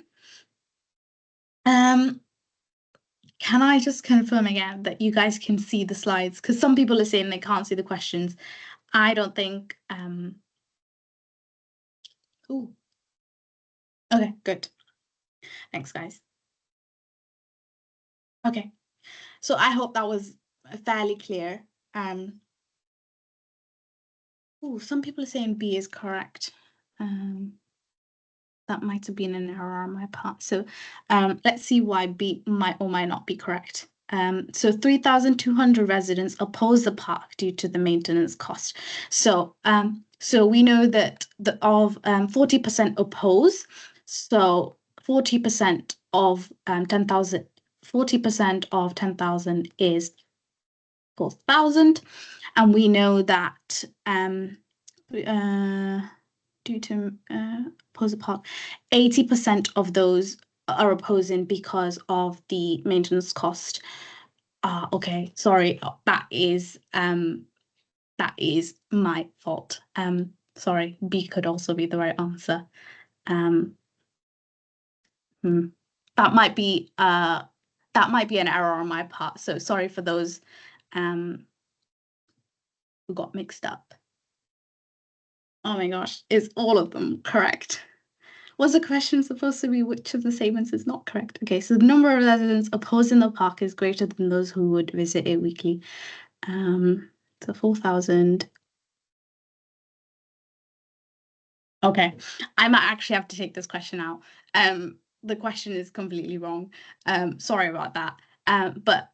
Can I just confirm again that you guys can see the slides? Because some people are saying they can't see the questions. I don't think... Ooh. Okay, good. Thanks, guys. Okay, so I hope that was fairly clear. Some people are saying B is correct. That might have been an error on my part. So let's see why B might or might not be correct. So 3,200 residents oppose the park due to the maintenance cost. So we know that of 40% oppose. So 40% of 10,000. 40% of 10,000 is 4,000, and we know that due to oppose the park, 80% of those are opposing because of the maintenance cost. Okay, sorry, that is my fault. Sorry, B could also be the right answer. That might be an error on my part. So sorry for those who got mixed up. Oh my gosh, is all of them correct? Was the question supposed to be which of the statements is not correct? Okay, so the number of residents opposing the park is greater than those who would visit it weekly. So 4,000. Okay, I might actually have to take this question out. The question is completely wrong. Sorry about that. But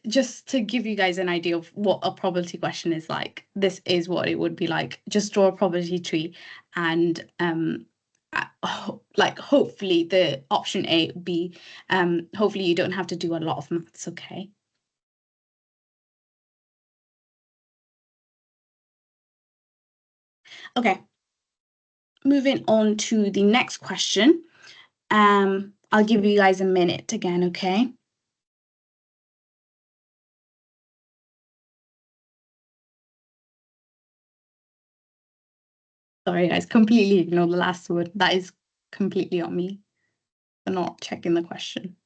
just to give you guys an idea of what a probability question is like, this is what it would be like. Just draw a probability tree and like hopefully the option A would be hopefully you don't have to do a lot of maths, okay? Okay, moving on to the next question. I'll give you guys a minute again, okay? Sorry, guys, completely ignore the last word. That is completely on me for not checking the question.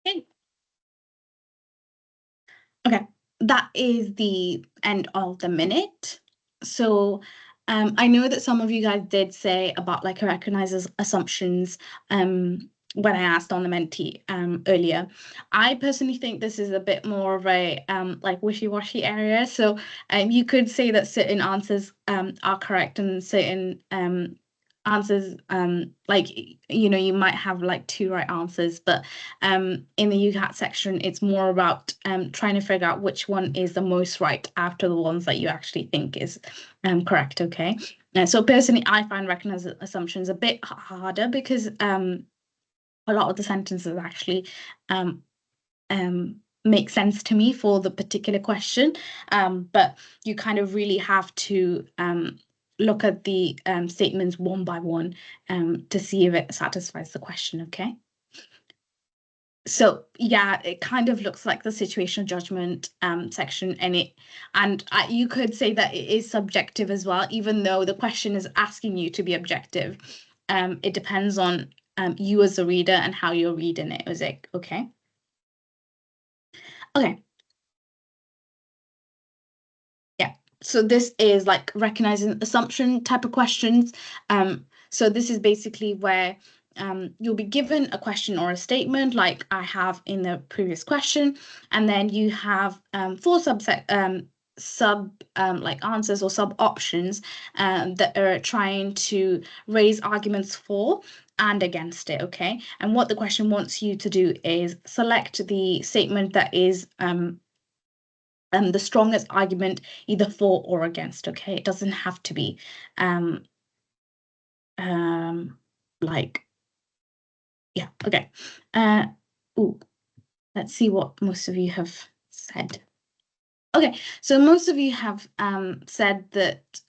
Okay. Okay, that is the end of the minute. So I know that some of you guys did say about like recognizes assumptions when I asked on the Mentee earlier. I personally think this is a bit more of a like wishy-washy area. So you could say that certain answers are correct and certain answers like you might have like two right answers, but in the UCAT section it's more about trying to figure out which one is the most right after the ones that you actually think is correct. Okay, so personally I find recognized assumptions a bit harder because a lot of the sentences actually um, make sense to me for the particular question, but you kind of really have to look at the statements one by one to see if it satisfies the question. Okay. So yeah, it kind of looks like the situational judgment section, and you could say that it is subjective as well, even though the question is asking you to be objective. It depends on you as a reader and how you're reading it. Is it okay? Okay. Yeah. So this is like recognizing assumption type of questions. So this is basically where you'll be given a question or a statement like I have in the previous question, and then you have four like answers or sub options that are trying to raise arguments for and against it. Okay. And what the question wants you to do is select the statement that is the strongest argument either for or against. Okay, it doesn't have to be um um like yeah. Okay. Ooh, let's see what most of you have said. Okay, so most of you have said that,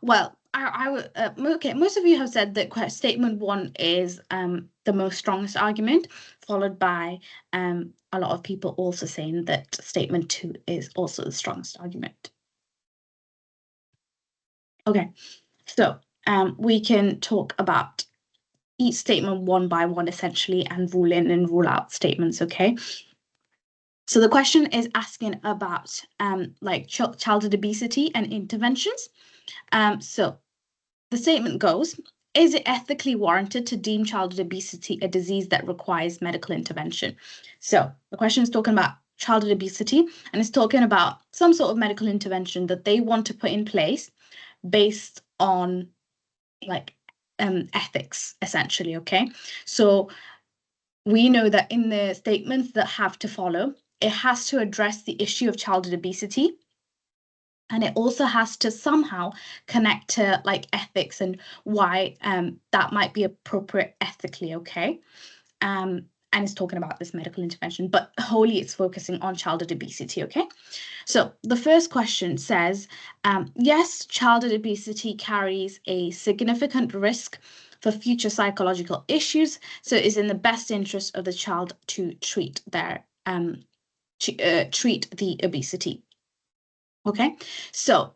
well, I would okay, most of you have said that statement one is the most strongest argument, followed by a lot of people also saying that statement two is also the strongest argument. Okay, so we can talk about each statement one by one essentially and rule in and rule out statements, okay? So the question is asking about like childhood obesity and interventions. So the statement goes, is it ethically warranted to deem childhood obesity a disease that requires medical intervention? So the question is talking about childhood obesity and it's talking about some sort of medical intervention that they want to put in place based on like ethics, essentially. Okay, so we know that in the statements that have to follow, it has to address the issue of childhood obesity, and it also has to somehow connect to like ethics and why that might be appropriate ethically. Okay, and it's talking about this medical intervention, but wholly it's focusing on childhood obesity. Okay, so the first question says, yes, childhood obesity carries a significant risk for future psychological issues, so it is in the best interest of the child to treat treat the obesity. Okay, so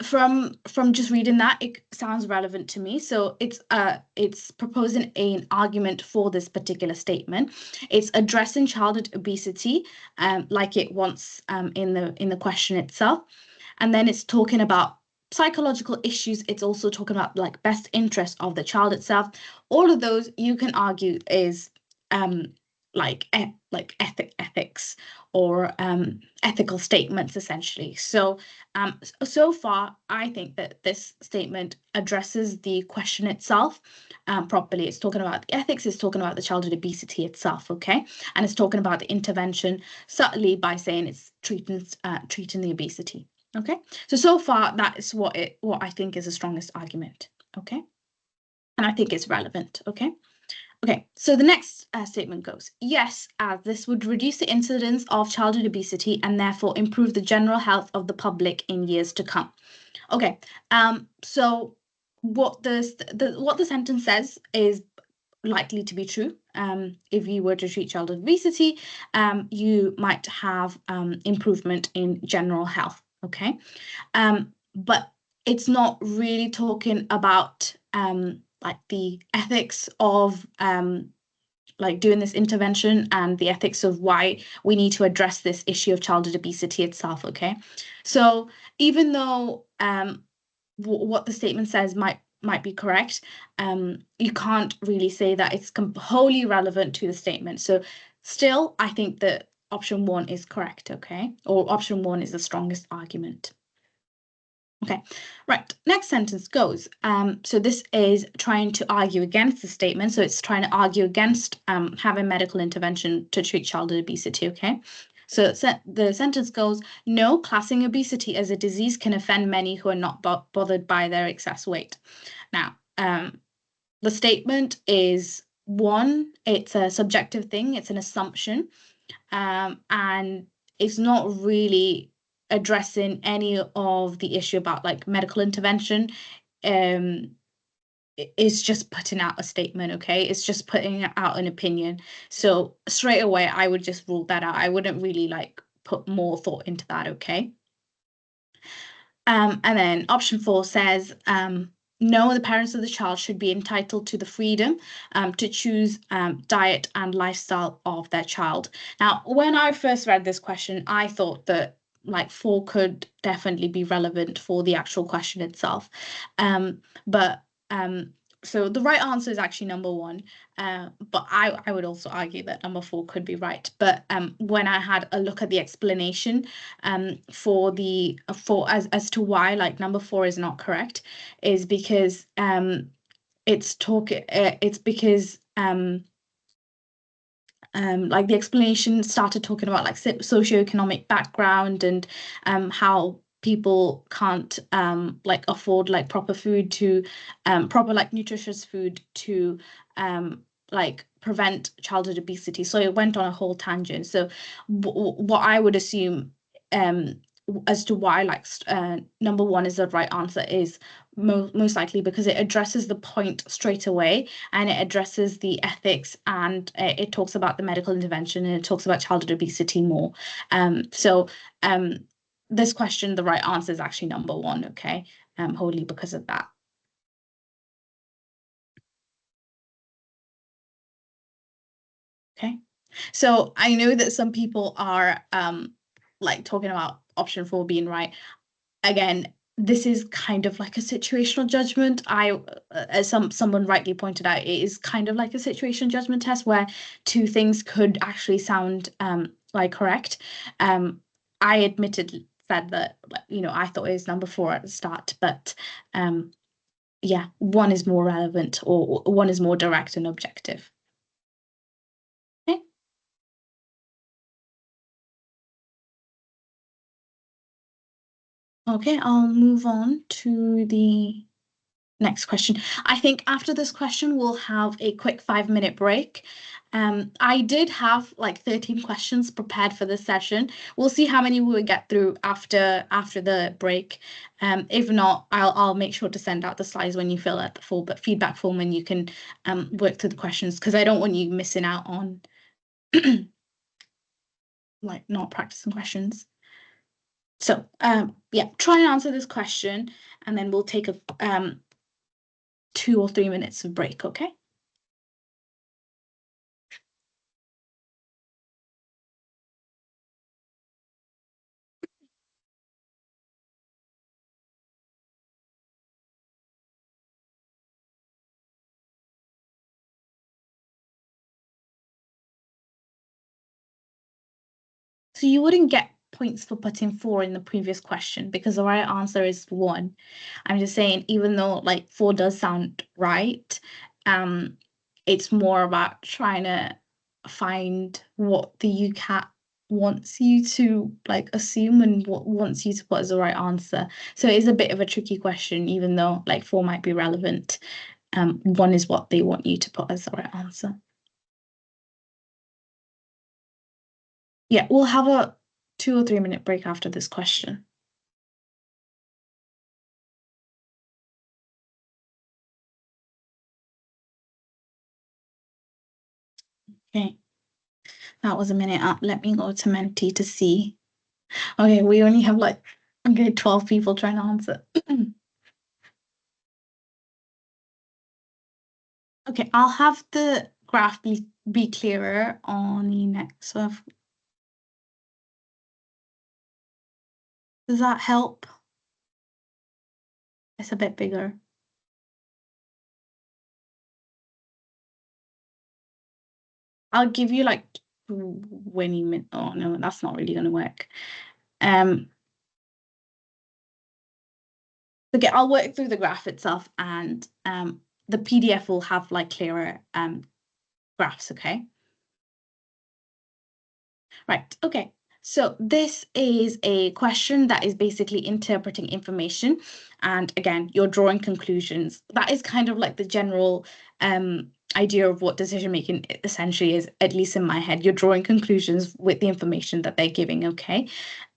from just reading that, it sounds relevant to me. So it's proposing an argument for this particular statement. It's addressing childhood obesity, like it wants in the question itself, and then it's talking about psychological issues. It's also talking about like best interest of the child itself. All of those you can argue is ethics or ethical statements essentially. So far, I think that this statement addresses the question itself properly. It's talking about the ethics, it's talking about the childhood obesity itself, okay? And it's talking about the intervention subtly by saying it's treating the obesity, okay? So far, that is what I think is the strongest argument, okay? And I think it's relevant, okay? Okay, so the next statement goes, yes, as this would reduce the incidence of childhood obesity and therefore improve the general health of the public in years to come. Okay, so what the sentence says is likely to be true. If you were to treat childhood obesity, you might have improvement in general health, okay? But it's not really talking about like the ethics of like doing this intervention and the ethics of why we need to address this issue of childhood obesity itself, okay? So even though what the statement says might be correct, you can't really say that it's wholly relevant to the statement. So still, I think that option 1 is correct, okay? Or option 1 is the strongest argument. Okay, right. Next sentence goes, so this is trying to argue against the statement. So it's trying to argue against having medical intervention to treat childhood obesity, okay? So the sentence goes, no, classing obesity as a disease can offend many who are not bothered by their excess weight. Now, the statement is, one, it's a subjective thing, it's an assumption, and it's not really addressing any of the issue about like medical intervention. It's just putting out a statement, okay? It's just putting out an opinion. So straight away, I would just rule that out. I wouldn't really like put more thought into that, okay? And then option 4 says, no, the parents of the child should be entitled to the freedom to choose diet and lifestyle of their child. Now, when I first read this question, I thought that like 4 could definitely be relevant for the actual question itself. But so the right answer is actually number 1. But I would also argue that number 4 could be right. But when I had a look at the explanation for as to why like number 4 is not correct, is because it's because like the explanation started talking about like socioeconomic background and how people can't like afford like proper food to proper like nutritious food to like prevent childhood obesity. So it went on a whole tangent. So what I would assume as to why like number 1 is the right answer is most likely because it addresses the point straight away, and it addresses the ethics, and it talks about the medical intervention, and it talks about childhood obesity more. This question, the right answer is actually number 1, okay? Wholly because of that. Okay, so I know that some people are like talking about option 4 being right. Again, this is kind of like a situational judgment. As someone rightly pointed out, it is kind of like a situation judgment test where 2 things could actually sound like correct. I admitted said that, you know, I thought it was number 4 at the start, but yeah, 1 is more relevant, or 1 is more direct and objective. Okay. Okay, I'll move on to the next question. I think after this question, we'll have a quick 5-minute break. I did have like 13 questions prepared for this session. We'll see how many we get through after the break. If not, I'll make sure to send out the slides when you fill out the full feedback form, and you can work through the questions, because I don't want you missing out on like not practicing questions. So yeah, try and answer this question, and then we'll take a 2 or 3 minutes of break, okay? So you wouldn't get points for putting 4 in the previous question because the right answer is 1. I'm just saying, even though like 4 does sound right, it's more about trying to find what the UCAT wants you to like assume and what wants you to put as the right answer. So it is a bit of a tricky question, even though like 4 might be relevant. 1 is what they want you to put as the right answer. Yeah, we'll have a 2 or 3 minute break after this question. Okay, that was a minute up. Let me go to Menti to see. Okay, we only have like, okay, 12 people trying to answer. Okay, I'll have the graph be clearer on the next. So does that help? It's a bit bigger. I'll give you like 20 minutes. Oh no, that's not really gonna work. Okay, I'll work through the graph itself, and the PDF will have like clearer graphs, okay? Right, okay. So this is a question that is basically interpreting information. And again, you're drawing conclusions. That is kind of like the general idea of what decision making essentially is, at least in my head. You're drawing conclusions with the information that they're giving, okay?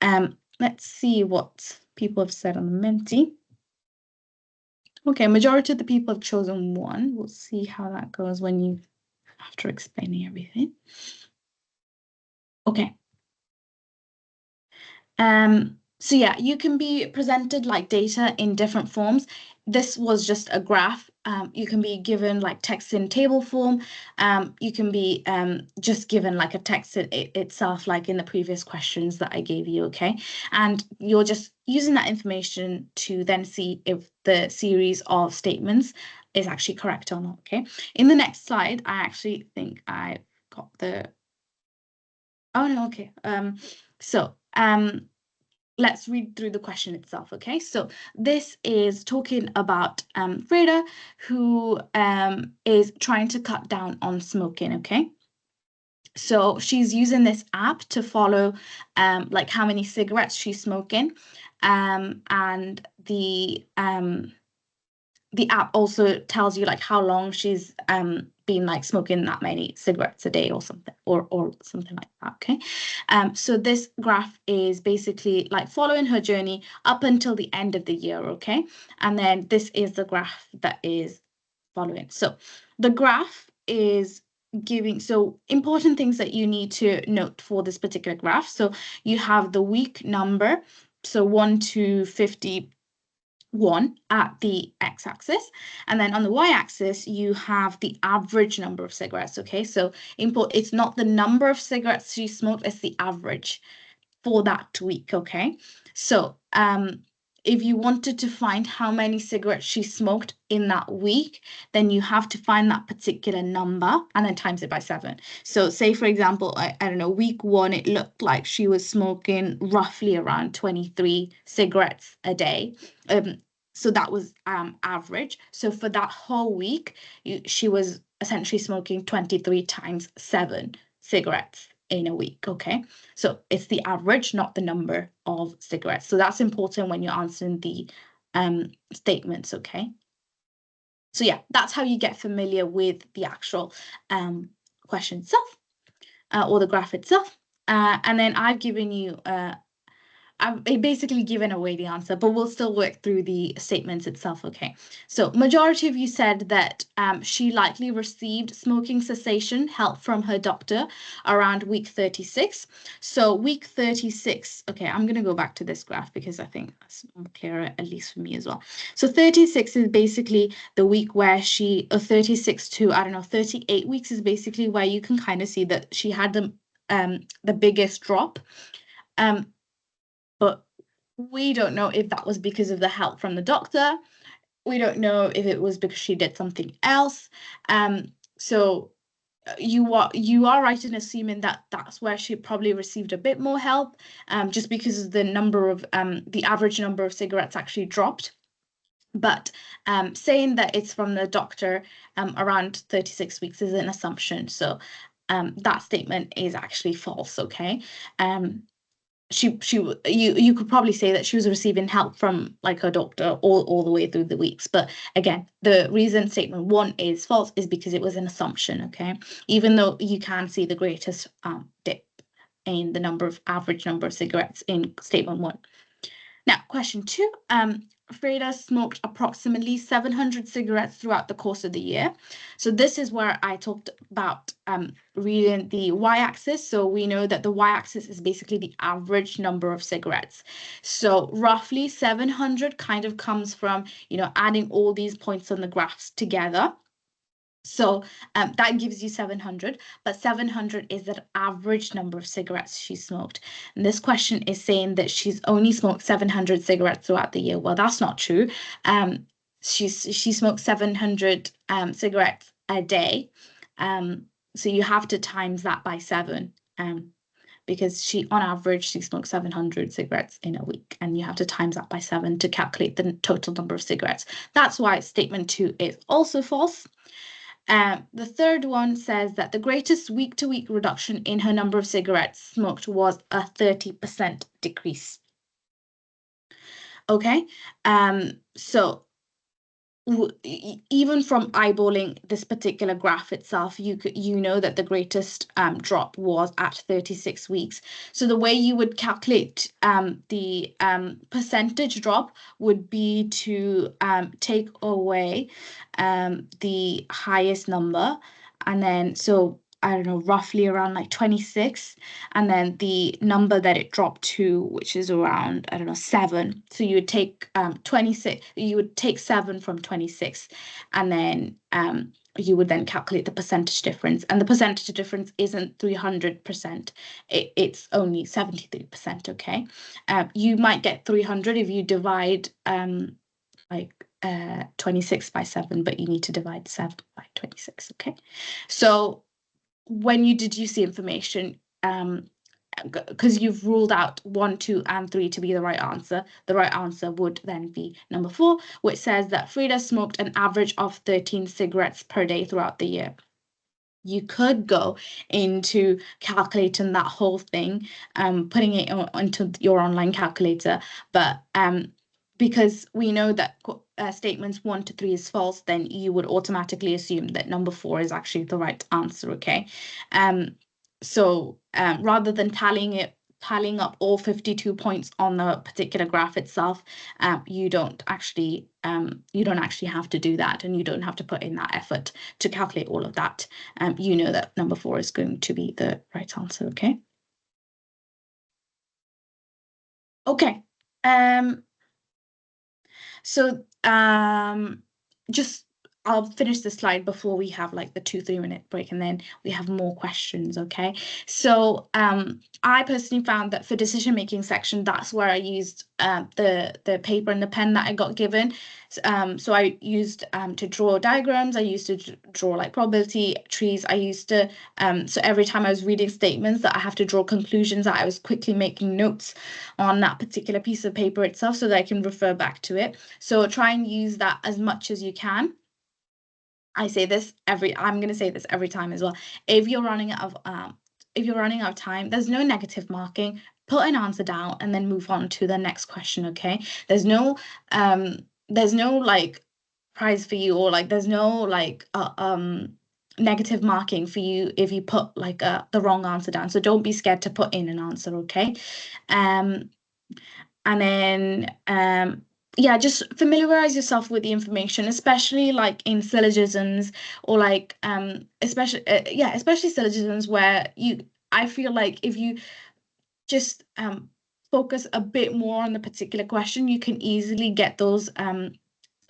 Let's see what people have said on the Menti. Okay, majority of the people have chosen 1. We'll see how that goes when you, after explaining everything. Okay. So yeah, you can be presented like data in different forms. This was just a graph. You can be given like text in table form. You can be just given like a text itself, like in the previous questions that I gave you, okay? And you're just using that information to then see if the series of statements is actually correct or not, okay? In the next slide, I actually think I got the, oh no, okay. So let's read through the question itself, okay? So this is talking about Freda, who is trying to cut down on smoking, okay? So she's using this app to follow like how many cigarettes she's smoking, and the app also tells you like how long she's been like smoking that many cigarettes a day or something, or something like that, okay? So this graph is basically like following her journey up until the end of the year, okay? And then this is the graph that is following. So the graph is giving, so important things that you need to note for this particular graph. So you have the week number, so 1 to 51 at the x-axis, and then on the y-axis you have the average number of cigarettes, okay? So it's not the number of cigarettes she smoked, it's the average for that week, okay? So if you wanted to find how many cigarettes she smoked in that week, then you have to find that particular number and then times it by 7. So say, for example, I don't know, week 1, it looked like she was smoking roughly around 23 cigarettes a day. So that was average. So for that whole week, she was essentially smoking 23 times 7 cigarettes in a week, okay? So it's the average, not the number of cigarettes. So that's important when you're answering the statements, okay? So yeah, that's how you get familiar with the actual question itself or the graph itself. And then I've given you I've basically given away the answer, but we'll still work through the statements itself, okay? So majority of you said that she likely received smoking cessation help from her doctor around week 36. So week 36, okay, I'm going to go back to this graph because I think that's more clearer, at least for me as well. So 36 is basically the week where she, 36 to, I don't know, 38 weeks is basically where you can kind of see that she had the biggest drop. But we don't know if that was because of the help from the doctor. We don't know if it was because she did something else. So you are right in assuming that that's where she probably received a bit more help, just because the number of the average number of cigarettes actually dropped. But saying that it's from the doctor around 36 weeks is an assumption. So that statement is actually false. Okay. You could probably say that she was receiving help from like her doctor all the way through the weeks. But again, the reason statement 1 is false is because it was an assumption, okay? Even though you can see the greatest dip in the average number of cigarettes in statement 1. Now, question 2, Freda smoked approximately 700 cigarettes throughout the course of the year. So this is where I talked about reading the y-axis. So we know that the y-axis is basically the average number of cigarettes. So roughly 700 kind of comes from, adding all these points on the graphs together. So that gives you 700, but 700 is the average number of cigarettes she smoked. And this question is saying that she's only smoked 700 cigarettes throughout the year. Well, that's not true. She smoked 700 cigarettes a day. So you have to times that by 7. Because on average, she smokes 700 cigarettes in a week, and you have to times that by 7 to calculate the total number of cigarettes. That's why statement 2 is also false. The third one says that the greatest week-to-week reduction in her number of cigarettes smoked was a 30% decrease. Okay, so even from eyeballing this particular graph itself, you know that the greatest drop was at 36 weeks. So the way you would calculate the percentage drop would be to take away the highest number, and then I don't know, roughly around like 26, and then the number that it dropped to, which is around, I don't know, 7. So you would take 26, you would take 7 from 26, and then you would then calculate the percentage difference. And the percentage difference isn't 300%, it's only 73%, okay? You might get 300 if you divide 26 by 7, but you need to divide 7 by 26, okay? So when you deduce the information, because you've ruled out 1, 2, and 3 to be the right answer, the right answer would then be number 4, which says that Frida smoked an average of 13 cigarettes per day throughout the year. You could go into calculating that whole thing, putting it into your online calculator, but because we know that statements 1 to 3 is false, then you would automatically assume that number 4 is actually the right answer, okay? So rather than tallying up all 52 points on the particular graph itself, you don't actually have to do that, and you don't have to put in that effort to calculate all of that. You know that number 4 is going to be the right answer, okay? Okay. So just I'll finish the slide before we have like the 2-3 minute break, and then we have more questions, okay? So I personally found that for decision making section, that's where I used the paper and the pen that I got given. So I used to draw diagrams, I used to draw like probability trees, I used to so every time I was reading statements that I have to draw conclusions, that I was quickly making notes on that particular piece of paper itself so that I can refer back to it. So try and use that as much as you can. I'm going to say this every time as well. If you're running out of time, there's no negative marking. Put an answer down and then move on to the next question, okay? There's no like prize for you, or like there's no like negative marking for you if you put like the wrong answer down. So don't be scared to put in an answer, okay? And then yeah, just familiarize yourself with the information, especially like in syllogisms, or like especially yeah, especially syllogisms where I feel like if you just focus a bit more on the particular question, you can easily get those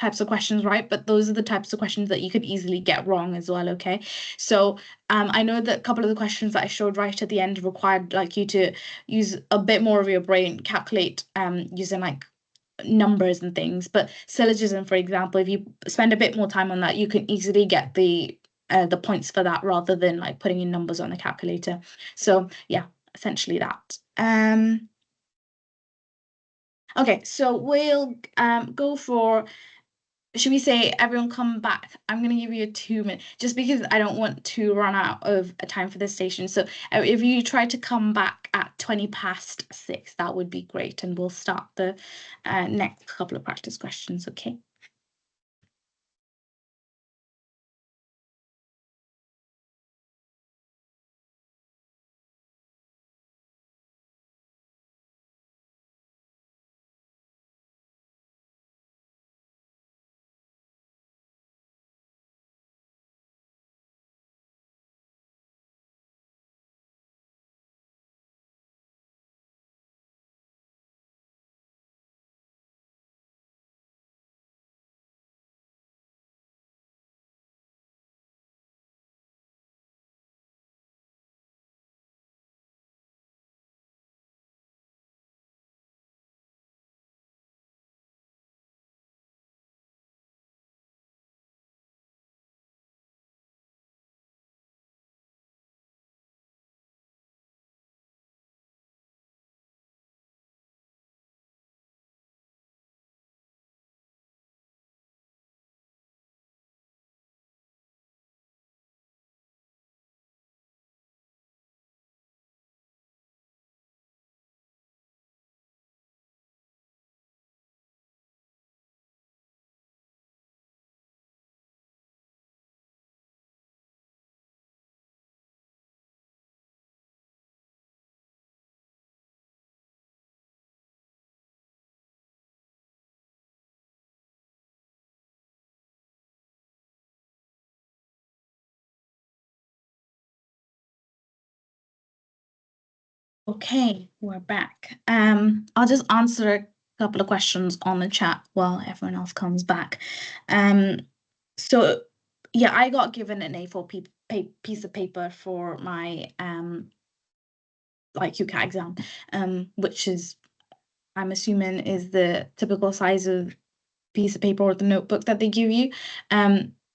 types of questions right, but those are the types of questions that you could easily get wrong as well, okay? So I know that a couple of the questions that I showed right at the end required like you to use a bit more of your brain, calculate using like numbers and things, but syllogism, for example, if you spend a bit more time on that, you can easily get the points for that rather than like putting in numbers on the calculator. So yeah, essentially that. Okay, so we'll go for, should we say everyone come back? I'm going to give you a 2 minute, just because I don't want to run out of time for this station. So if you try to come back at 6:20, that would be great. And we'll start the next couple of practice questions, okay? Okay, we're back. I'll just answer a couple of questions on the chat while everyone else comes back. Um, so yeah, I got given an A4 piece of paper for my like UCAT exam, which is, I'm assuming, is the typical size of piece of paper or the notebook that they give you.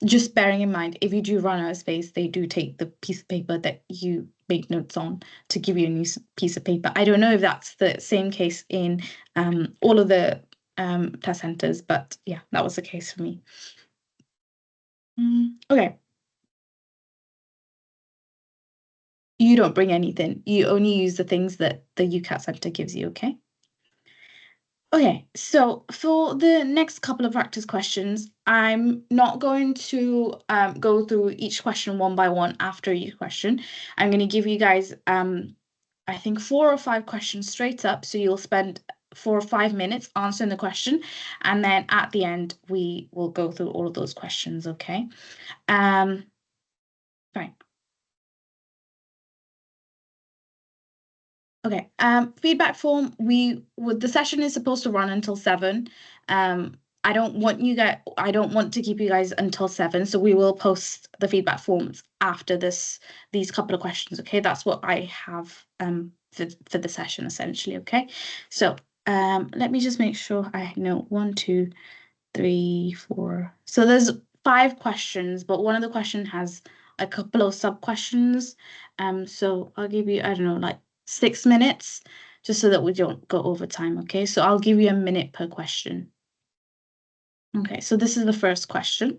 Just bearing in mind, if you do run out of space, they do take the piece of paper that you make notes on to give you a new piece of paper. I don't know if that's the same case in all of the test centers, but yeah, that was the case for me. Okay, you don't bring anything. You only use the things that the UCAT center gives you, okay? Okay, so for the next couple of practice questions, I'm not going to go through each question one by one after each question. I'm going to give you guys, I think, 4 or 5 questions straight up. So you'll spend 4 or 5 minutes answering the question. And then at the end, we will go through all of those questions, okay? Fine. Okay. Feedback form. The session is supposed to run until 7. I don't want to keep you guys until 7, so we will post the feedback forms after these couple of questions. Okay, that's what I have for the session essentially. Okay, so let me just make sure I know 1, 2, 3, 4. So there's 5 questions, but one of the question has a couple of sub questions. So I'll give you, I don't know, like 6 minutes, just so that we don't go over time. Okay, so I'll give you a minute per question. Okay, so this is the first question.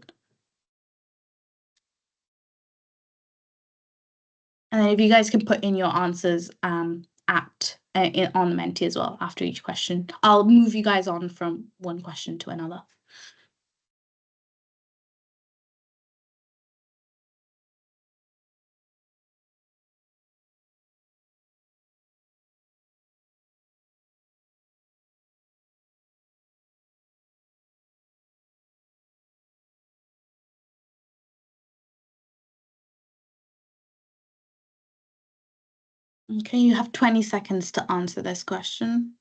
And then if you guys can put in your answers on the Mentee as well after each question. I'll move you guys on from one question to another. Okay, you have 20 seconds to answer this question.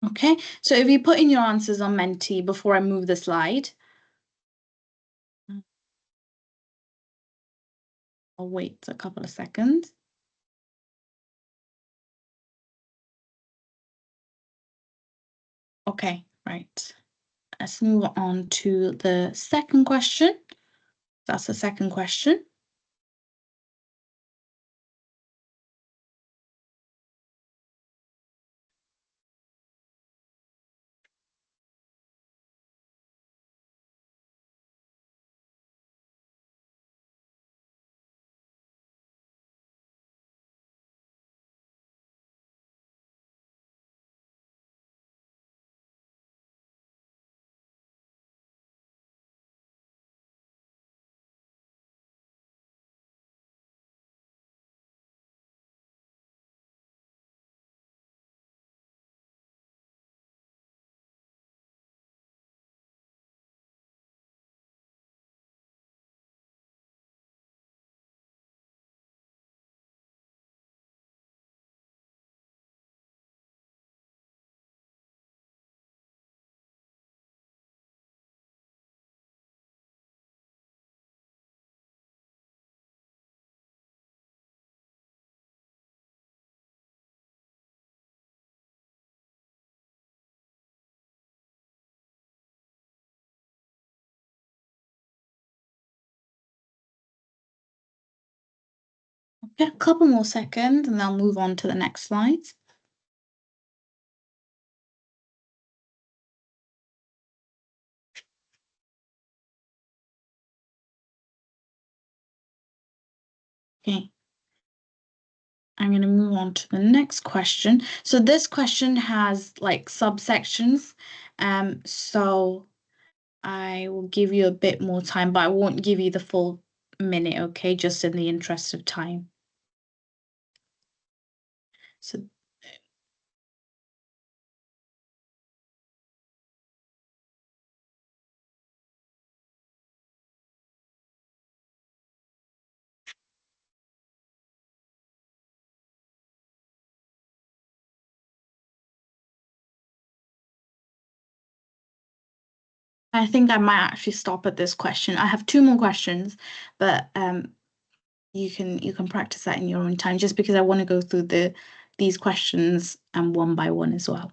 Okay, so if you put in your answers on Menti before I move the slide, I'll wait a couple of seconds. Okay, right. Let's move on to the second question. That's the second question. Okay, a couple more seconds and I'll move on to the next slide. Okay, I'm going to move on to the next question. So this question has like subsections. So I will give you a bit more time, but I won't give you the full minute, okay? Just in the interest of time. So I think I might actually stop at this question. I have two more questions, but you can practice that in your own time just because I want to go through these questions one by one as well.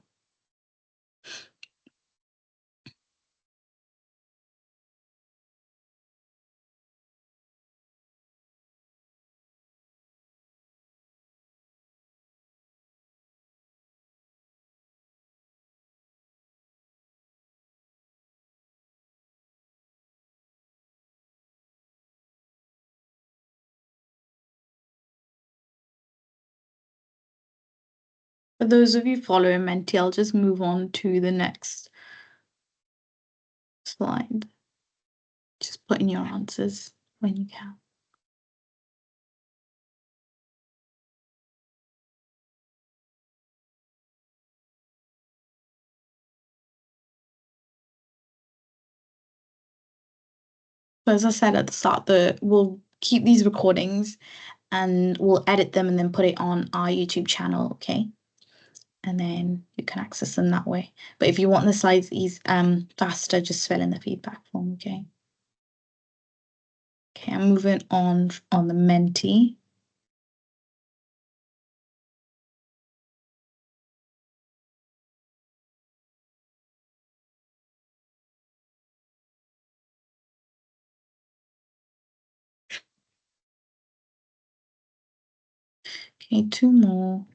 For those of you following Menti, I'll just move on to the next slide. Just put in your answers when you can. So as I said at the start, we'll keep these recordings and we'll edit them and then put it on our YouTube channel, okay? And then you can access them that way. But if you want the slides faster, just fill in the feedback form, okay? Okay, I'm moving on the Menti. Okay, two more.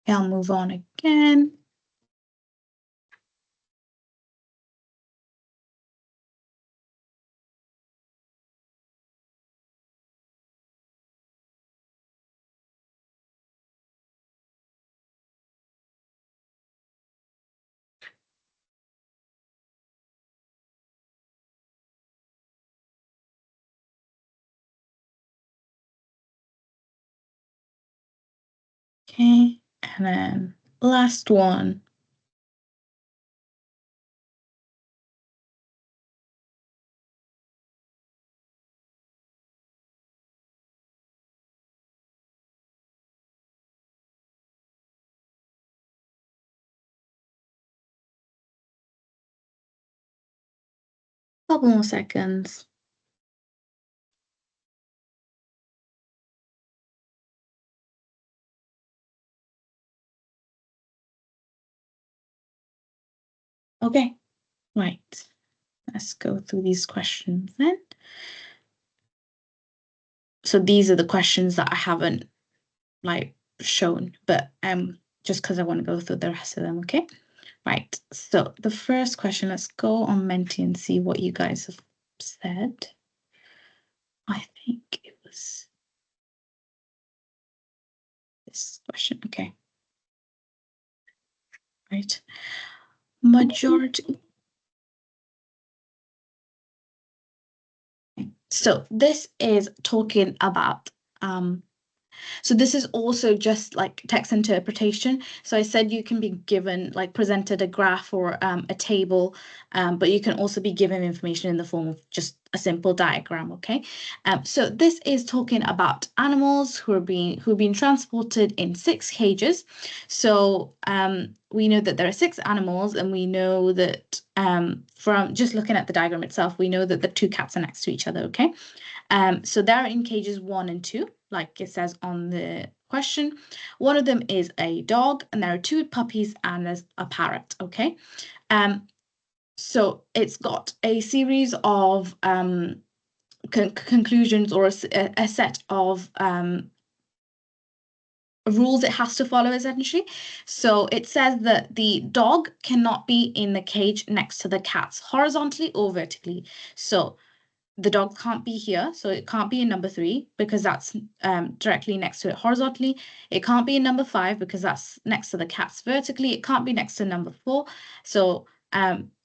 Okay, I'll move on again. Okay, and then last one. Couple more seconds. Okay, right. Let's go through these questions then. So these are the questions that I haven't like shown, but just because I want to go through the rest of them, okay? Right. So the first question, let's go on Menti and see what you guys have said. I think it was this question. Okay. Right. Majority. So this is talking about so this is also just like text interpretation. So I said you can be given, like presented a graph or a table, but you can also be given information in the form of just a simple diagram, okay? So this is talking about animals who are being transported in 6 cages. So we know that there are 6 animals, and we know that from just looking at the diagram itself, we know that the 2 cats are next to each other, okay? So they're in cages 1 and 2, like it says on the question. One of them is a dog, and there are 2 puppies, and there's a parrot, okay? So it's got a series of conclusions or a set of rules it has to follow, essentially. So it says that the dog cannot be in the cage next to the cats, horizontally or vertically. So the dog can't be here, so it can't be in number 3 because that's directly next to it horizontally. It can't be in number 5 because that's next to the cats vertically. It can't be next to number 4. So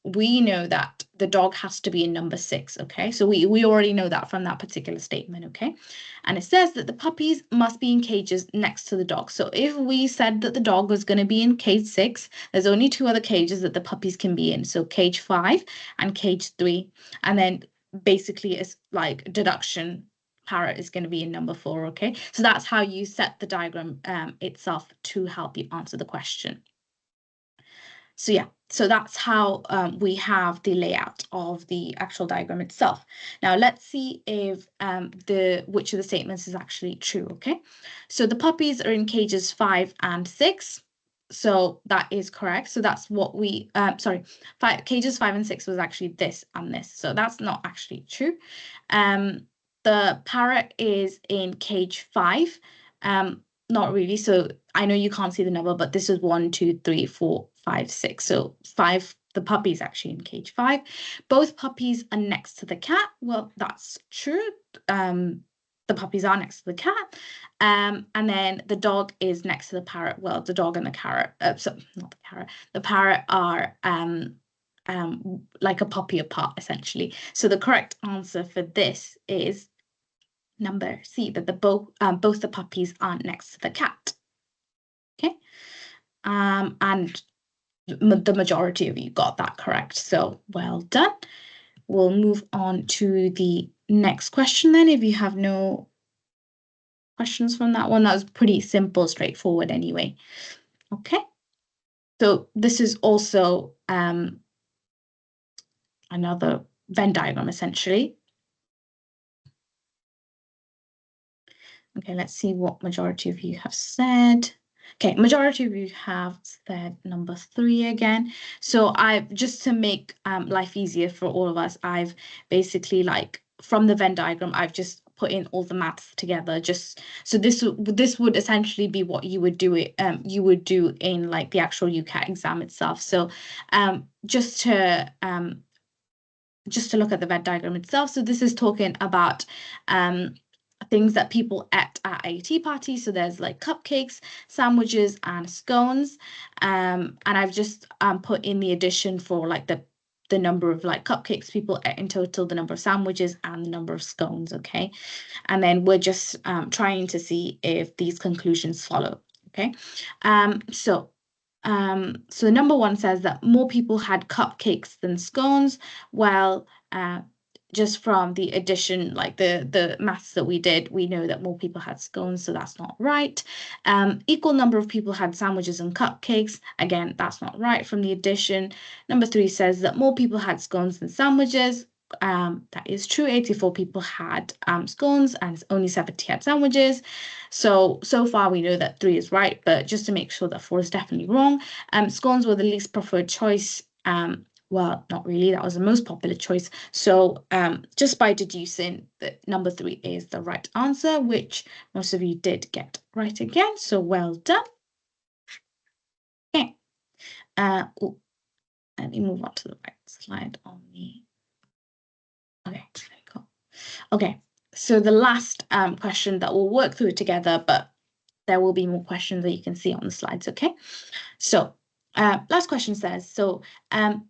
we know that the dog has to be in number 6, okay? So we already know that from that particular statement, okay? And it says that the puppies must be in cages next to the dog. So if we said that the dog was going to be in cage 6, there's only 2 other cages that the puppies can be in. So cage 5 and cage 3. And then basically it's like deduction, parrot is going to be in number 4, okay? So that's how you set the diagram itself to help you answer the question. So yeah, so that's how we have the layout of the actual diagram itself. Now let's see if which of the statements is actually true, okay? So the puppies are in cages 5 and 6. So that is correct. So that's what we, sorry, cages 5 and 6 was actually this and this. So that's not actually true. The parrot is in cage 5. Not really. So I know you can't see the number, but this is 1, 2, 3, 4, 5, 6. So 5, the puppy is actually in cage 5. Both puppies are next to the cat. Well, that's true. The puppies are next to the cat. And then the dog is next to the parrot. Well, the dog and the carrot, so not the carrot, the parrot are like a puppy apart, essentially. So the correct answer for this is number C, that both the puppies aren't next to the cat. Okay, and the majority of you got that correct, so well done. We'll move on to the next question then, if you have no questions from that one. That was pretty simple, straightforward anyway. Okay, so this is also another Venn diagram, essentially. Okay, let's see what majority of you have said. Okay, majority of you have said number 3 again. So I've, just to make life easier for all of us, I've basically, like, from the Venn diagram, I've just put in all the maths together. Just so this would essentially be what you would do in like the actual UCAT exam itself. So just to look at the Venn diagram itself. So this is talking about things that people ate at a tea party. So there's like cupcakes, sandwiches, and scones. And I've just put in the addition for like the number of like cupcakes people ate in total, the number of sandwiches, and the number of scones, okay? And then we're just trying to see if these conclusions follow. Okay. So number one says that more people had cupcakes than scones. Well, just from the addition, like the maths that we did, we know that more people had scones, so that's not right. Equal number of people had sandwiches and cupcakes. Again, that's not right from the addition. Number three says that more people had scones than sandwiches. That is true. 84 people had scones and only 70 had sandwiches. So far we know that 3 is right, but just to make sure that 4 is definitely wrong. Scones were the least preferred choice. Well, not really. That was the most popular choice. So just by deducing that number 3 is the right answer, which most of you did get right again. So well done. Okay. Let me move on to the right slide on the. Okay, there we go. Okay, so the last question that we'll work through together, but there will be more questions that you can see on the slides, okay? So last question says, so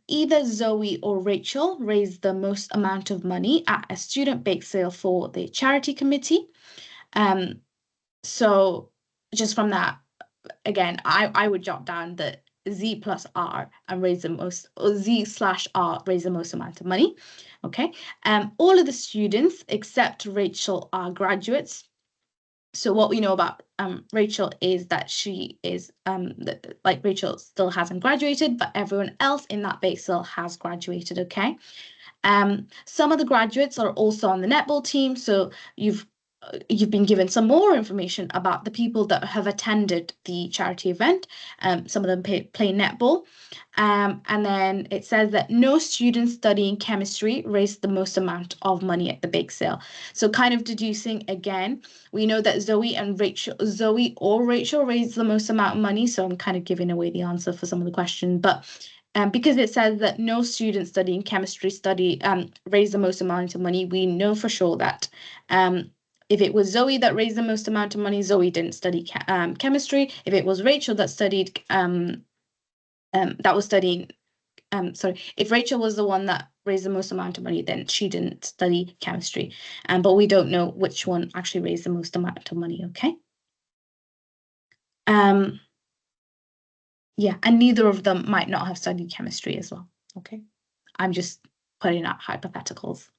either Zoe or Rachel raised the most amount of money at a student bake sale for the charity committee. So just from that, again, I would jot down that Z plus R and raise the most, or Z/R raise the most amount of money. Okay. All of the students except Rachel are graduates. So what we know about Rachel is that she is like Rachel still hasn't graduated, but everyone else in that bake sale has graduated. Okay. Some of the graduates are also on the netball team, so you've been given some more information about the people that have attended the charity event. Some of them play netball. And then it says that no students studying chemistry raised the most amount of money at the bake sale. So kind of deducing again, we know that Zoe or Rachel raised the most amount of money. So I'm kind of giving away the answer for some of the questions, but because it says that no students studying chemistry raised the most amount of money, we know for sure that if it was Zoe that raised the most amount of money, Zoe didn't study chemistry. If it was Rachel that studied, if Rachel was the one that raised the most amount of money, then she didn't study chemistry. But we don't know which one actually raised the most amount of money, okay? Yeah, and neither of them might not have studied chemistry as well, okay? I'm just putting out hypotheticals.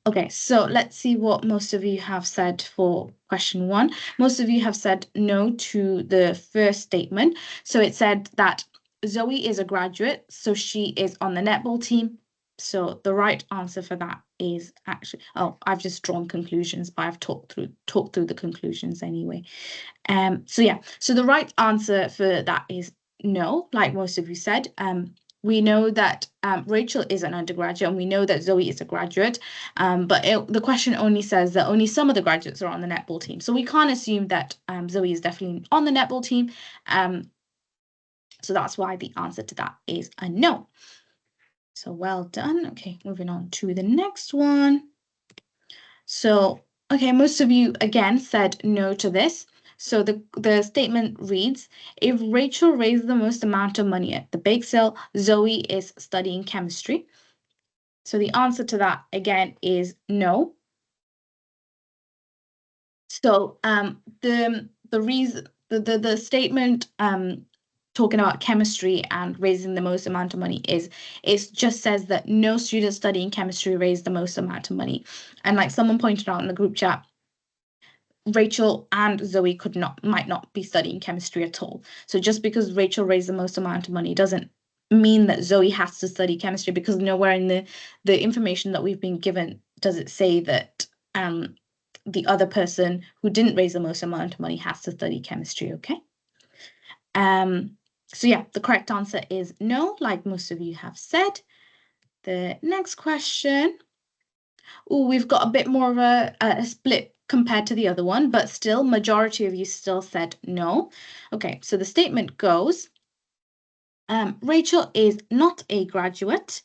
Okay, so let's see what most of you have said for question 1. Most of you have said no to the first statement. So it said that Zoe is a graduate, so she is on the netball team. So the right answer for that is actually, I've just drawn conclusions, but I've talked through the conclusions anyway. So the right answer for that is no, like most of you said. We know that Rachel is an undergraduate, and we know that Zoe is a graduate, but the question only says that only some of the graduates are on the netball team. So we can't assume that Zoe is definitely on the netball team. So that's why the answer to that is a no. So well done. Okay, moving on to the next one. So, okay, most of you, again, said no to this. So the statement reads, if Rachel raised the most amount of money at the bake sale, Zoe is studying chemistry. So the answer to that, again, is no. So the reason, the statement talking about chemistry and raising the most amount of money it just says that no student studying chemistry raised the most amount of money. And like someone pointed out in the group chat, Rachel and Zoe might not be studying chemistry at all. So just because Rachel raised the most amount of money doesn't mean that Zoe has to study chemistry, because nowhere in the information that we've been given does it say that the other person who didn't raise the most amount of money has to study chemistry, okay? So yeah, the correct answer is no, like most of you have said. The next question. Oh, we've got a bit more of a split compared to the other one, but still, majority of you still said no. Okay, so the statement goes, Rachel is not a graduate,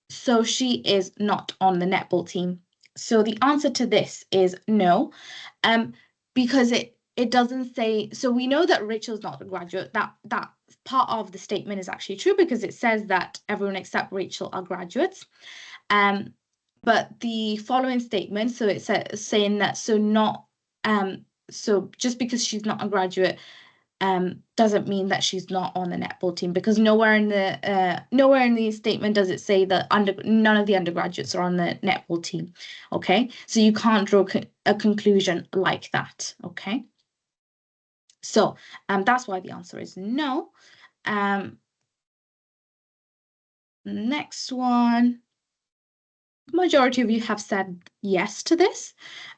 so she is not on the netball team. So the answer to this is no, because it doesn't say, so we know that Rachel's not a graduate. That part of the statement is actually true, because it says that everyone except Rachel are graduates. But the following statement, so it says saying that so just because she's not a graduate doesn't mean that she's not on the netball team, because nowhere in the statement does it say that none of the undergraduates are on the netball team. Okay, so you can't draw a conclusion like that. Okay, so that's why the answer is no. Next one. Majority of you have said yes to this.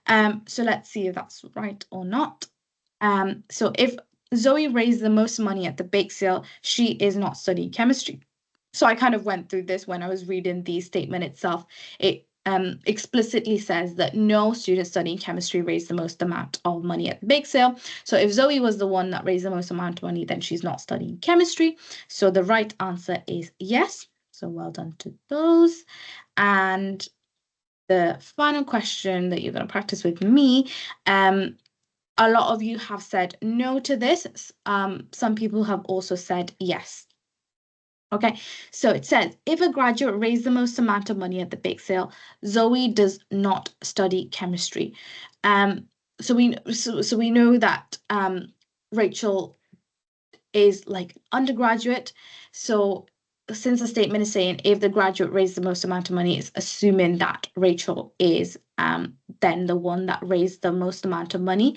So let's see if that's right or not. So if Zoe raised the most money at the bake sale, she is not studying chemistry. So I kind of went through this when I was reading the statement itself. It explicitly says that no student studying chemistry raised the most amount of money at the bake sale. So if Zoe was the one that raised the most amount of money, then she's not studying chemistry. So the right answer is yes. So well done to those. And the final question that you're going to practice with me, a lot of you have said no to this. Some people have also said yes. Okay, so it says, if a graduate raised the most amount of money at the bake sale, Zoe does not study chemistry. So we know that Rachel is like undergraduate. So since the statement is saying if the graduate raised the most amount of money, it's assuming that Rachel is then the one that raised the most amount of money.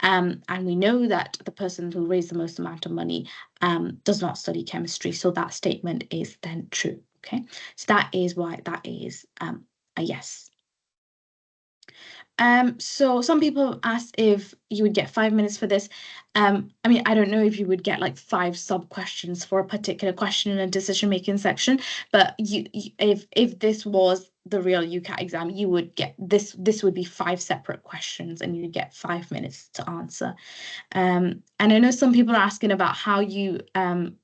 And we know that the person who raised the most amount of money does not study chemistry. So that statement is then true. Okay, so that is why that is a yes. So some people have asked if you would get 5 minutes for this. I mean, I don't know if you would get like 5 sub questions for a particular question in a decision-making section, but if this was the real UCAT exam, you would get this would be 5 separate questions and you'd get 5 minutes to answer. And I know some people are asking about how you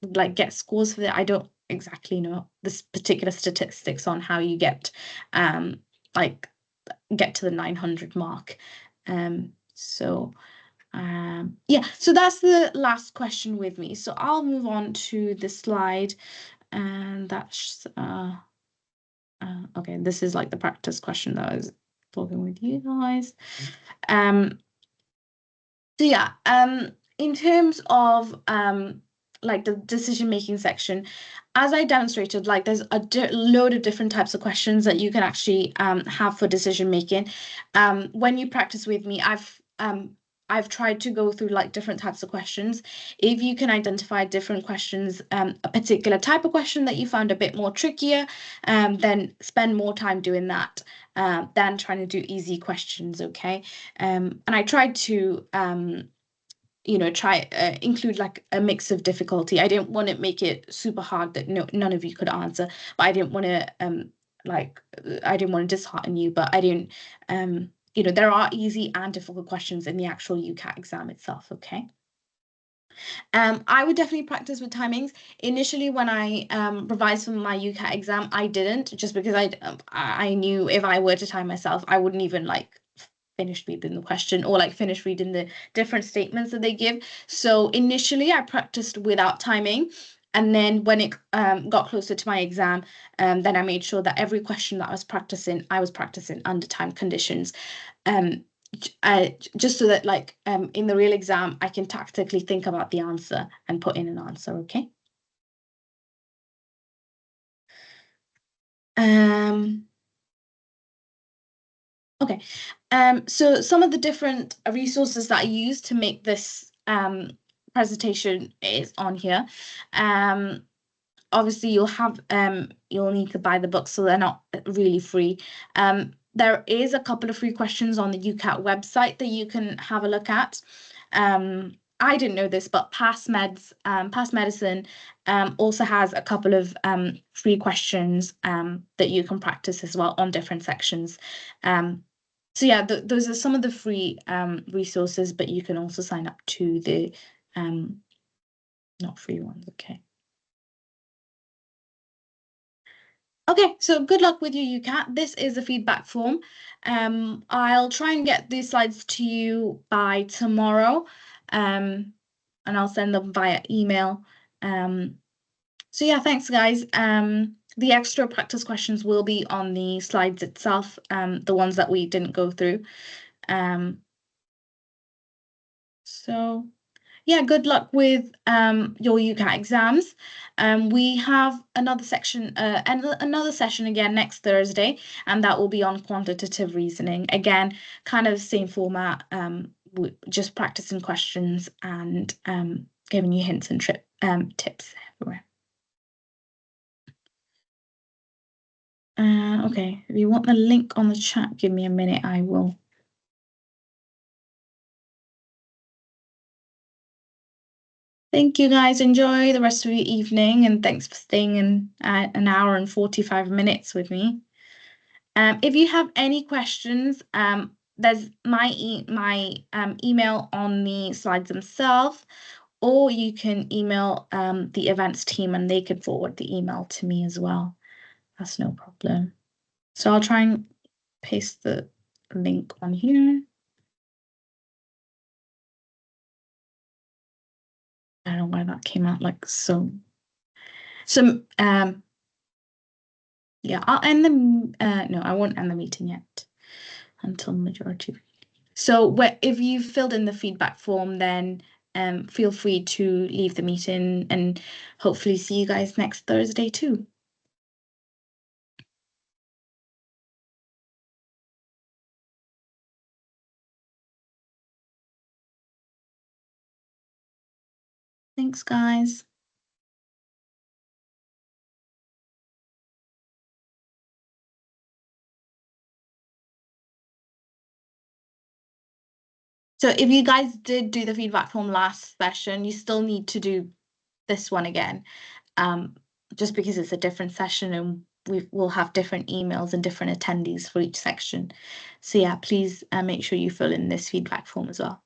like get scores for that. I don't exactly know this particular statistics on how you get like get to the 900 mark. Yeah, so that's the last question with me. So I'll move on to the slide, and that's okay, this is like the practice question that I was talking with you guys. So yeah, in terms of like the decision-making section, as I demonstrated, like there's a load of different types of questions that you can actually have for decision-making. When you practice with me, I've tried to go through like different types of questions. If you can identify different questions, a particular type of question that you found a bit more trickier, then spend more time doing that than trying to do easy questions, okay? And I tried to include like a mix of difficulty. I didn't want to make it super hard that none of you could answer, but I didn't want to I didn't want to dishearten you, but I didn't there are easy and difficult questions in the actual UCAT exam itself, okay? I would definitely practice with timings. Initially, when I revised for my UCAT exam, I didn't, just because I knew if I were to time myself, I wouldn't even like finish reading the question or like finish reading the different statements that they give. So initially, I practiced without timing. And then when it got closer to my exam, then I made sure that every question that I was practicing under time conditions. Just so that like in the real exam, I can tactically think about the answer and put in an answer, okay? Okay, so some of the different resources that I use to make this presentation is on here. Obviously you'll need to buy the books, so they're not really free. There is a couple of free questions on the UCAT website that you can have a look at. I didn't know this, but Past Medicine also has a couple of free questions that you can practice as well on different sections. So yeah, those are some of the free resources, but you can also sign up to the not free ones, okay? Okay, so good luck with your UCAT. This is a feedback form. I'll try and get these slides to you by tomorrow, and I'll send them via email. So yeah, thanks guys. The extra practice questions will be on the slides itself, the ones that we didn't go through. So yeah, good luck with your UCAT exams. We have another section and another session again next Thursday, and that will be on quantitative reasoning. Again, kind of same format, just practicing questions and giving you hints and tips everywhere. Okay, if you want the link on the chat, give me a minute, I will. Thank you guys. Enjoy the rest of your evening, and thanks for staying in an hour and 45 minutes with me. If you have any questions, there's my email on the slides themselves, or you can email the events team and they could forward the email to me as well. That's no problem. So I'll try and paste the link on here. I don't know why that came out like so. So yeah, I'll end the no, I won't end the meeting yet until majority. So if you filled in the feedback form, then feel free to leave the meeting and hopefully see you guys next Thursday too. Thanks, guys. So if you guys did do the feedback form last session, you still need to do this one again, just because it's a different session and we'll have different emails and different attendees for each section. So yeah, please make sure you fill in this feedback form as well.